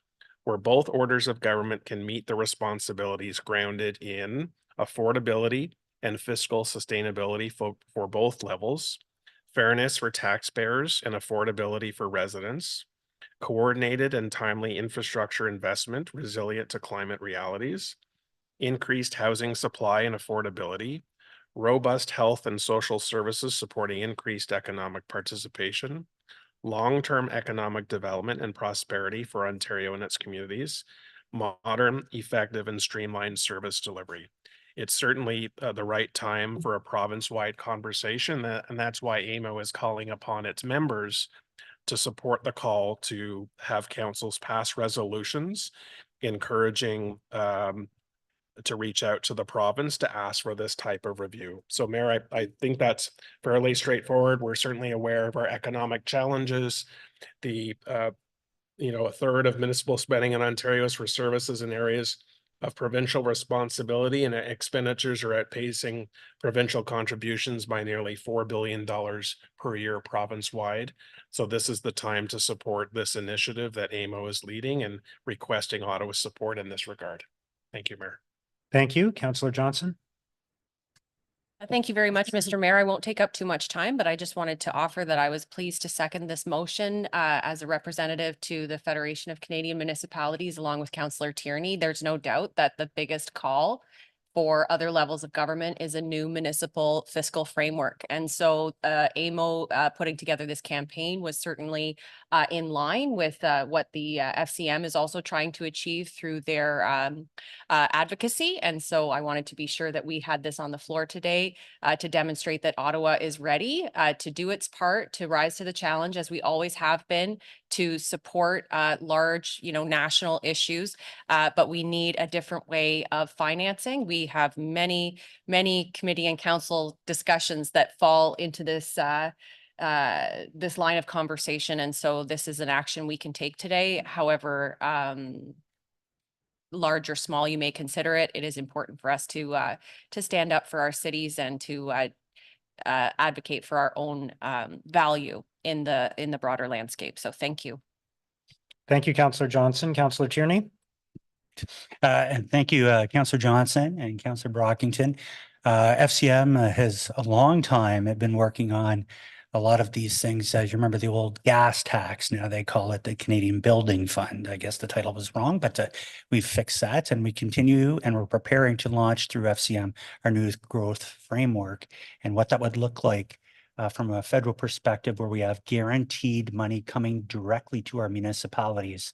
where both orders of government can meet the responsibilities grounded in affordability, and fiscal sustainability for both levels, fairness for taxpayers and affordability for residents, coordinated and timely infrastructure investment resilient to climate realities, increased housing supply and affordability, robust health and social services supporting increased economic participation, long-term economic development and prosperity for Ontario and its communities, modern, effective, and streamlined service delivery. It's certainly the right time for a province-wide conversation, and that's why AMO is calling upon its members to support the call to have councils pass resolutions encouraging to reach out to the province to ask for this type of review. So Mayor, I think that's fairly straightforward. We're certainly aware of our economic challenges. The a third of municipal spending in Ontario is for services in areas of provincial responsibility, and expenditures are outpacing provincial contributions by nearly $4 billion per year province-wide. So this is the time to support this initiative that AMO is leading and requesting Ottawa's support in this regard. Thank you, Mayor. Thank you. Councillor Johnson. Thank you very much, Mr. Mayor. I won't take up too much time, but I just wanted to offer that I was pleased to second this motion as a representative to the Federation of Canadian Municipalities, along with Councillor Tierney. There's no doubt that the biggest call for other levels of government is a new municipal fiscal framework. And so AMO putting together this campaign was certainly in line with what the FCM is also trying to achieve through their advocacy. And so I wanted to be sure that we had this on the floor today to demonstrate that Ottawa is ready to do its part, to rise to the challenge, as we always have been, to support large, national issues. But we need a different way of financing. We have many committee and council discussions that fall into this this line of conversation. And so this is an action we can take today. However, large or small you may consider it, it is important for us to stand up for our cities and to advocate for our own value in the broader landscape. So thank you. Thank you, Councillor Johnson. Councillor Tierney. And thank you, Councillor Johnson and Councillor Brockington. FCM has a long time been working on a lot of these things. As you remember, the old gas tax, now they call it the Canadian Building Fund. I guess the title was wrong, but we've fixed that, and we continue, and we're preparing to launch through FCM our new growth framework, and what that would look like from a federal perspective, where we have guaranteed money coming directly to our municipalities,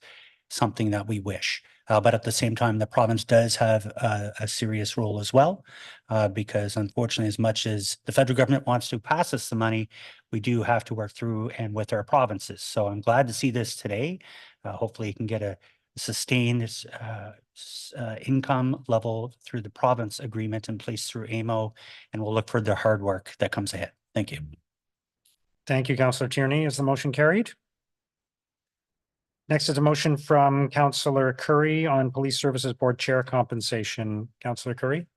something that we wish. But at the same time, the province does have a serious role as well, because unfortunately, as much as the federal government wants to pass us the money, we do have to work through and with our provinces. So I'm glad to see this today. Hopefully you can get a sustained income level through the province agreement in place through AMO, and we'll look for the hard work that comes ahead. Thank you. Thank you, Councillor Tierney. Is the motion carried? Next is a motion from Councillor Curry on Police Services Board Chair compensation. Councillor Curry.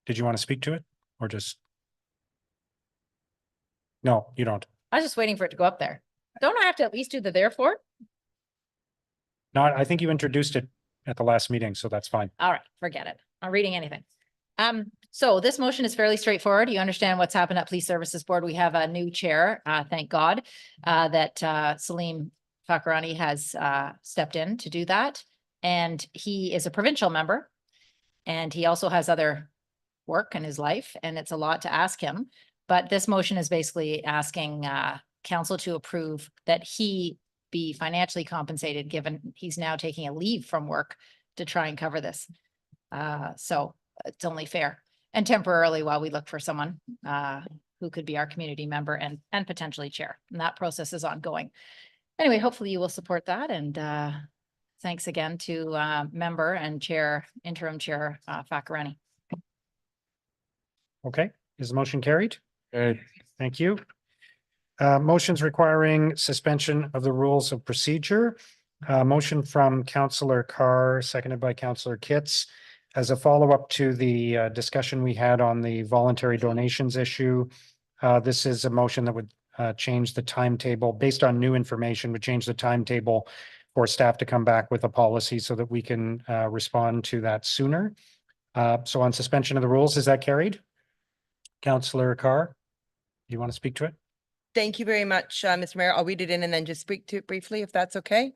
Did you want to speak to it or just? No, you don't. I was just waiting for it to go up there. Don't I have to at least do the therefore? No, I think you introduced it at the last meeting, so that's fine. All right, forget it. I'm not reading anything. So this motion is fairly straightforward. You understand what's happened at Police Services Board. We have a new chair, thank God, that Salim Fakarani has stepped in to do that. And he is a provincial member, and he also has other work in his life, and it's a lot to ask him. But this motion is basically asking council to approve that he be financially compensated, given he's now taking a leave from work to try and cover this. So it's only fair, and temporarily while we look for someone who could be our community member and potentially chair. And that process is ongoing. Anyway, hopefully you will support that. And thanks again to member and chair, interim chair Fakarani. Okay, is the motion carried? Thank you. Motions requiring suspension of the rules of procedure. Motion from Councillor Carr, seconded by Councillor Kitts. As a follow-up to the discussion we had on the voluntary donations issue, this is a motion that would change the timetable based on new information, would change the timetable for staff to come back with a policy so that we can respond to that sooner. So on suspension of the rules, is that carried? Councillor Carr, you want to speak to it? Thank you very much, Mr. Mayor. I'll read it in and then just speak to it briefly, if that's okay.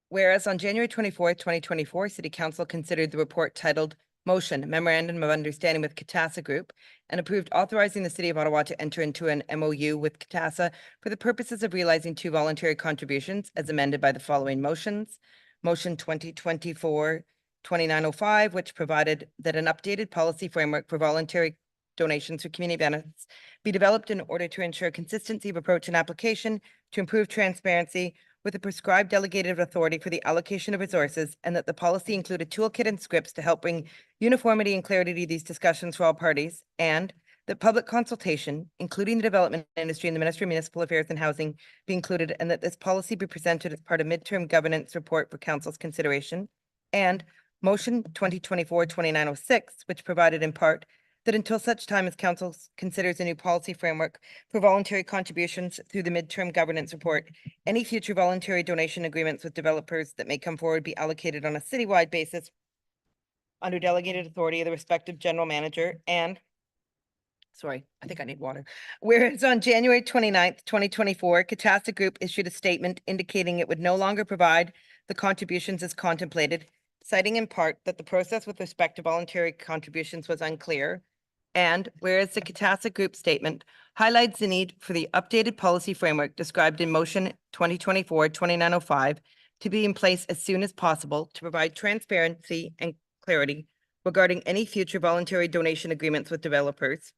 Whereas on January 24th, 2024, City Council considered the report titled Motion Memorandum of Understanding with Catassa Group and approved authorizing the City of Ottawa to enter into an MOU with Catassa for the purposes of realizing 2 voluntary contributions as amended by the following motions. Motion 2024-2905, which provided that an updated policy framework for voluntary donations for community benefits be developed in order to ensure consistency of approach and application to improve transparency with a prescribed delegated authority for the allocation of resources, and that the policy include a toolkit and scripts to help bring uniformity and clarity to these discussions for all parties, and that public consultation, including the development industry and the Ministry of Municipal Affairs and Housing, be included, and that this policy be presented as part of midterm governance report for council's consideration, and motion 2024-2906, which provided in part that until such time as council considers a new policy framework for voluntary contributions through the midterm governance report, any future voluntary donation agreements with developers that may come forward be allocated on a citywide basis under delegated authority of the respective general manager. And sorry, I think I need water. Whereas on January 29th, 2024, Catassa Group issued a statement indicating it would no longer provide the contributions as contemplated, citing in part that the process with respect to voluntary contributions was unclear. And whereas the Catassa Group statement highlights the need for the updated policy framework described in motion 2024-2905 to be in place as soon as possible to provide transparency and clarity regarding any future voluntary donation agreements with developers.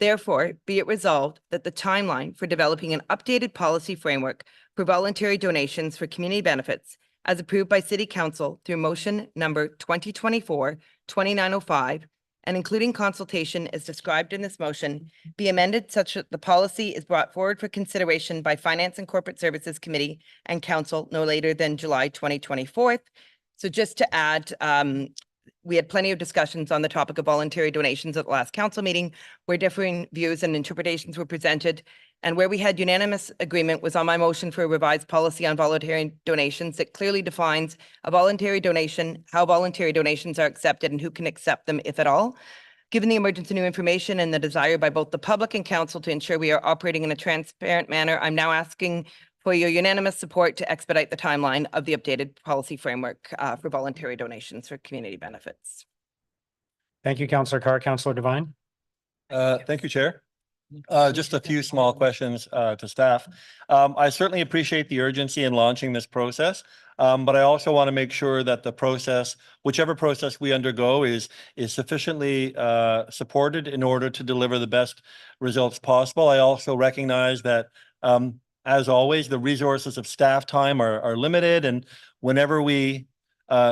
Therefore, be it resolved that the timeline for developing an updated policy framework for voluntary donations for community benefits as approved by City Council through motion number 2024-2905 and including consultation as described in this motion, be amended such that the policy is brought forward for consideration by Finance and Corporate Services Committee and Council no later than July 2024. So just to add, we had plenty of discussions on the topic of voluntary donations at the last council meeting where differing views and interpretations were presented. And where we had unanimous agreement was on my motion for a revised policy on voluntary donations that clearly defines a voluntary donation, how voluntary donations are accepted and who can accept them, if at all. Given the emergence of new information and the desire by both the public and council to ensure we are operating in a transparent manner, I'm now asking for your unanimous support to expedite the timeline of the updated policy framework for voluntary donations for community benefits. Thank you, Councillor Carr. Councillor Devine. Thank you, Chair. Just a few small questions to staff. I certainly appreciate the urgency in launching this process, but I also want to make sure that the process, whichever process we undergo, is sufficiently supported in order to deliver the best results possible. I also recognize that, as always, the resources of staff time are limited, and whenever we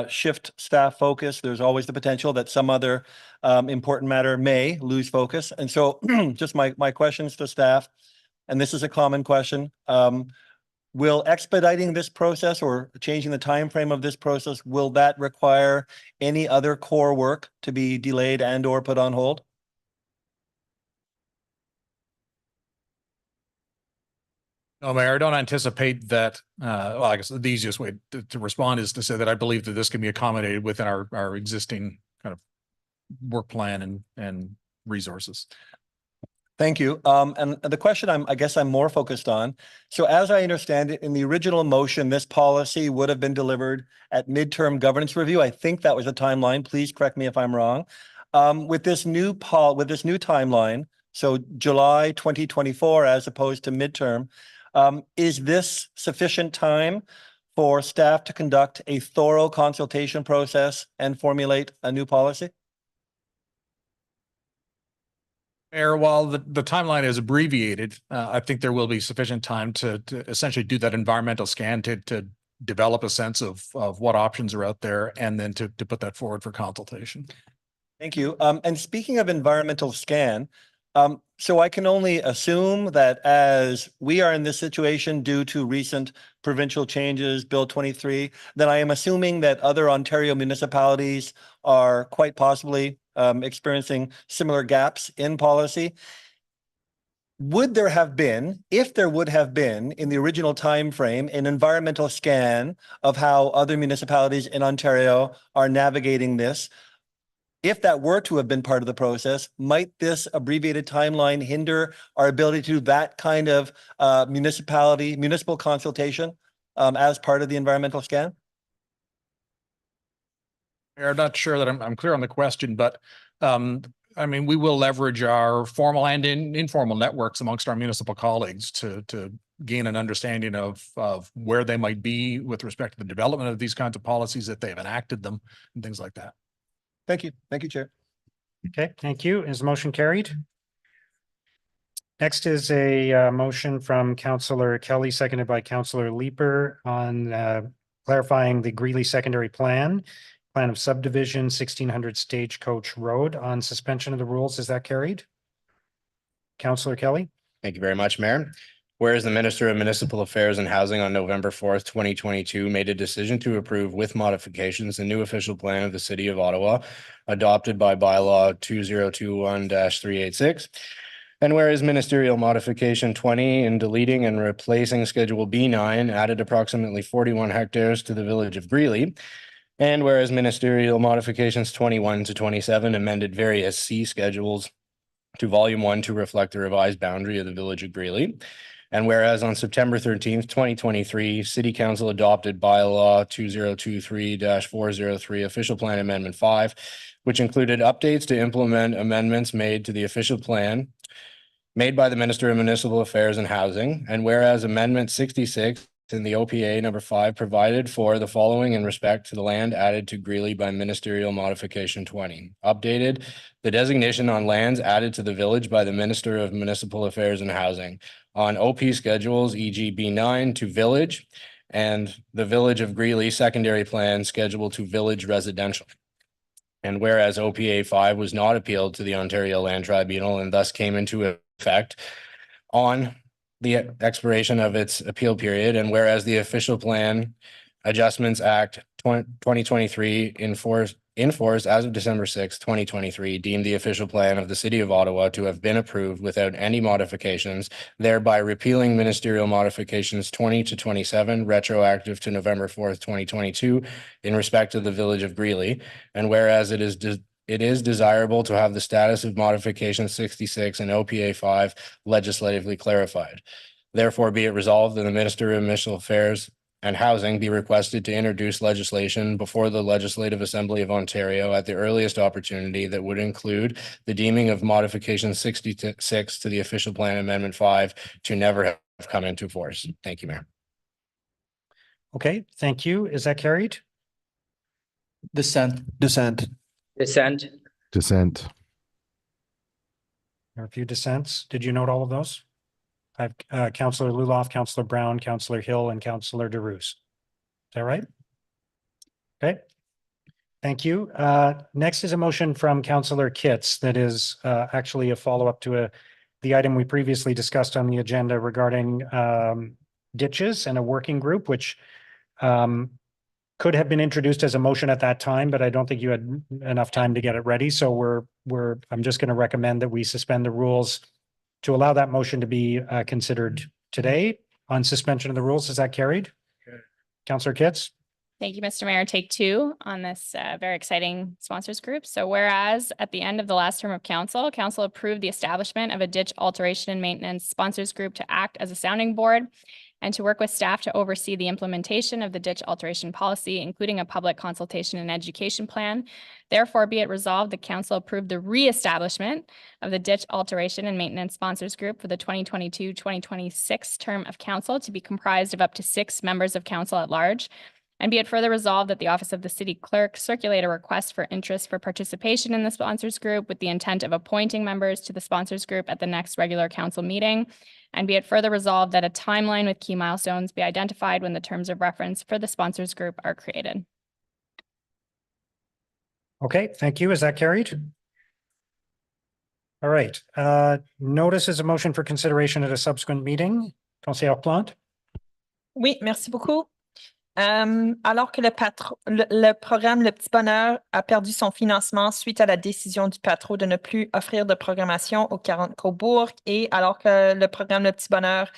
shift staff focus, there's always the potential that some other important matter may lose focus. And so just my questions to staff, and this is a common question, will expediting this process or changing the time frame of this process, will that require any other core work to be delayed and or put on hold? No, Mayor, I don't anticipate that. Well, I guess the easiest way to respond is to say that I believe that this can be accommodated within our existing kind of work plan and resources. Thank you. And the question I guess I'm more focused on. So as I understand it, in the original motion, this policy would have been delivered at midterm governance review. I think that was the timeline. Please correct me if I'm wrong. With this new timeline, so July 2024 as opposed to midterm, is this sufficient time for staff to conduct a thorough consultation process and formulate a new policy? Mayor, while the timeline is abbreviated, I think there will be sufficient time to essentially do that environmental scan to develop a sense of what options are out there and then to put that forward for consultation. Thank you. And speaking of environmental scan, so I can only assume that as we are in this situation due to recent provincial changes, Bill 23, then I am assuming that other Ontario municipalities are quite possibly experiencing similar gaps in policy. would there have been, if there would have been in the original time frame, an environmental scan of how other municipalities in Ontario are navigating this? If that were to have been part of the process, might this abbreviated timeline hinder our ability to do that kind of municipal consultation as part of the environmental scan? I'm not sure that I'm clear on the question, but I mean, we will leverage our formal and informal networks amongst our municipal colleagues to gain an understanding of where they might be with respect to the development of these kinds of policies, if they have enacted them and things like that. Thank you. Thank you, Chair. Okay, thank you. Is the motion carried? Next is a motion from Councillor Kelly, seconded by Councillor Leeper on clarifying the Greeley Secondary Plan of Subdivision 1600 Stagecoach Road on suspension of the rules. Is that carried? Councillor Kelly? Thank you very much, Mayor. Whereas the Minister of Municipal Affairs and Housing on November 4th, 2022 made a decision to approve with modifications the new official plan of the City of Ottawa adopted by bylaw 2021-386. And whereas ministerial modification 20 in deleting and replacing Schedule B9 added approximately 41 hectares to the village of Greeley. And whereas ministerial modifications 21 to 27 amended various C schedules to Volume 1 to reflect the revised boundary of the village of Greeley. And whereas on September 13th, 2023, City Council adopted bylaw 2023-403 Official Plan Amendment 5, which included updates to implement amendments made to the official plan made by the Minister of Municipal Affairs and Housing. And whereas Amendment 66 in the OPA number 5 provided for the following in respect to the land added to Greeley by ministerial modification 20. Updated the designation on lands added to the village by the Minister of Municipal Affairs and Housing on OP schedules, e.g. B9 to village, and the village of Greeley secondary plan schedule to village residential. And whereas OPA 5 was not appealed to the Ontario Land Tribunal and thus came into effect on the expiration of its appeal period, and whereas the Official Plan Adjustments Act 2023 in force as of December 6, 2023, deemed the official plan of the City of Ottawa to have been approved without any modifications, thereby repealing ministerial modifications 20 to 27, retroactive to November 4th, 2022, in respect of the village of Greeley. And whereas it is desirable to have the status of modification 66 and OPA 5 legislatively clarified. Therefore, be it resolved that the Minister of Municipal Affairs and Housing be requested to introduce legislation before the Legislative Assembly of Ontario at the earliest opportunity that would include the deeming of modification 66 to the Official Plan Amendment 5 to never have come into force. Thank you, Mayor. Okay, thank you. Is that carried? Dissent. Dissent. Dissent. Dissent. There are a few dissents. Did you note all of those? I have Councillor Luloff, Councillor Brown, Councillor Hill, and Councillor DeRuse. Is that right? Okay. Thank you. Next is a motion from Councillor Kitts that is actually a follow-up to the item we previously discussed on the agenda regarding ditches and a working group, which could have been introduced as a motion at that time, but I don't think you had enough time to get it ready. So I'm just going to recommend that we suspend the rules to allow that motion to be considered today on suspension of the rules. Is that carried? Okay. Councillor Kitts? Thank you, Mr. Mayor. Take 2 on this very exciting sponsors group. So whereas at the end of the last term of council approved the establishment of a ditch alteration and maintenance sponsors group to act as a sounding board and to work with staff to oversee the implementation of the ditch alteration policy, including a public consultation and education plan. Therefore, be it resolved, the council approved the reestablishment of the ditch alteration and maintenance sponsors group for the 2022-2026 term of council to be comprised of up to 6 members of council at large. And be it further resolved that the Office of the City Clerk circulate a request for interest for participation in the sponsors group with the intent of appointing members to the sponsors group at the next regular council meeting. And be it further resolved that a timeline with key milestones be identified when the terms of reference for the sponsors group are created. Okay, thank you. Is that carried? All right. Notice is a motion for consideration at a subsequent meeting. Councillor Plante. Oui, merci beaucoup. Alors que le programme Le Petit Bonheur a perdu son financement suite à la décision du patron de ne plus offrir de programmation aux 40 Cobourg et alors que le programme Le Petit Bonheur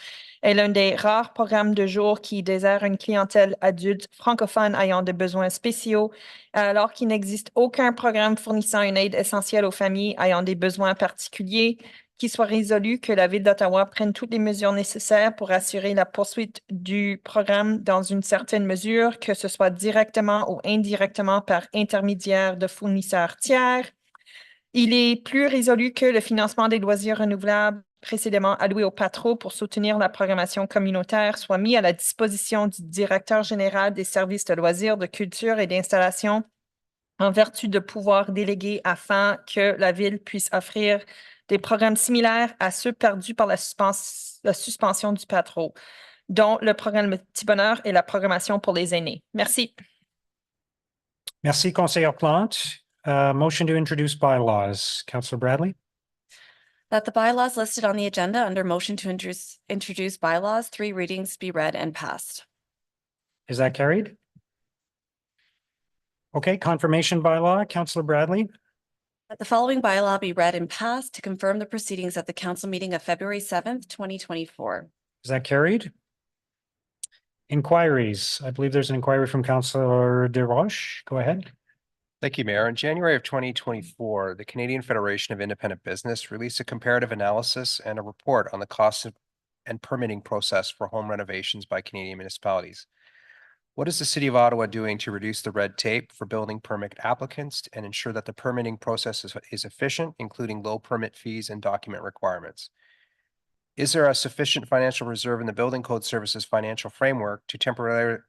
est l'un des rares programmes de jour qui dessert une clientèle adulte francophone ayant des besoins spéciaux, alors qu'il n'existe aucun programme fournissant une aide essentielle aux familles ayant des besoins particuliers, qu'il soit résolu que la Ville d'Ottawa prenne toutes les mesures nécessaires pour assurer la poursuite du programme dans une certaine mesure, que ce soit directement ou indirectement par intermédiaire de fournisseurs tiers. Il est plus résolu que le financement des loisirs renouvelables précédemment alloué au patron pour soutenir la programmation communautaire soit mis à la disposition du directeur général des services de loisirs, de culture et d'installation en vertu de pouvoirs délégués afin que la Ville puisse offrir des programmes similaires à ceux perdus par la suspension du patron, dont le programme Le Petit Bonheur et la programmation pour les aînés. Merci. Merci, Conseillère Plante. Motion to introduce bylaws. Councillor Bradley? That the bylaws listed on the agenda under motion to introduce bylaws, 3 readings be read and passed. Is that carried? Okay, confirmation bylaw. Councillor Bradley? That the following bylaw be read and passed to confirm the proceedings at the council meeting of February 7th, 2024. Is that carried? Inquiries. I believe there's an inquiry from Councillor DesRoches. Go ahead. Thank you, Mayor. In January of 2024, the Canadian Federation of Independent Business released a comparative analysis and a report on the cost and permitting process for home renovations by Canadian municipalities. What is the City of Ottawa doing to reduce the red tape for building permit applicants and ensure that the permitting process is efficient, including low permit fees and document requirements? Is there a sufficient financial reserve in the Building Code Services financial framework to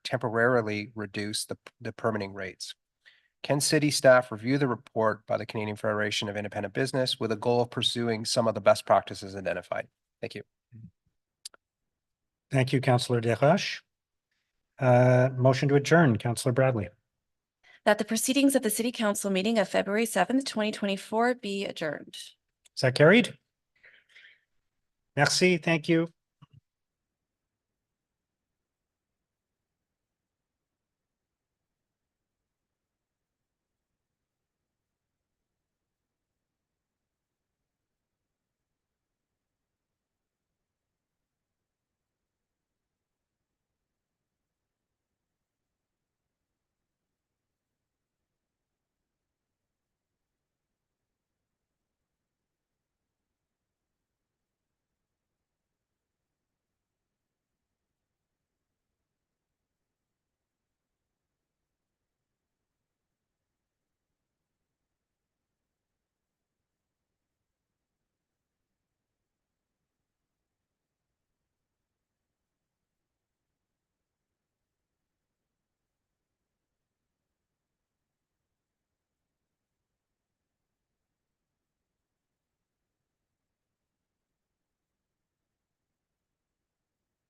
temporarily reduce the permitting rates? Can city staff review the report by the Canadian Federation of Independent Business with a goal of pursuing some of the best practices identified? Thank you. Thank you, Councillor DesRoches. Motion to adjourn. Councillor Bradley. That the proceedings of the City Council meeting of February 7th, 2024 be adjourned. Is that carried? Merci. Thank you.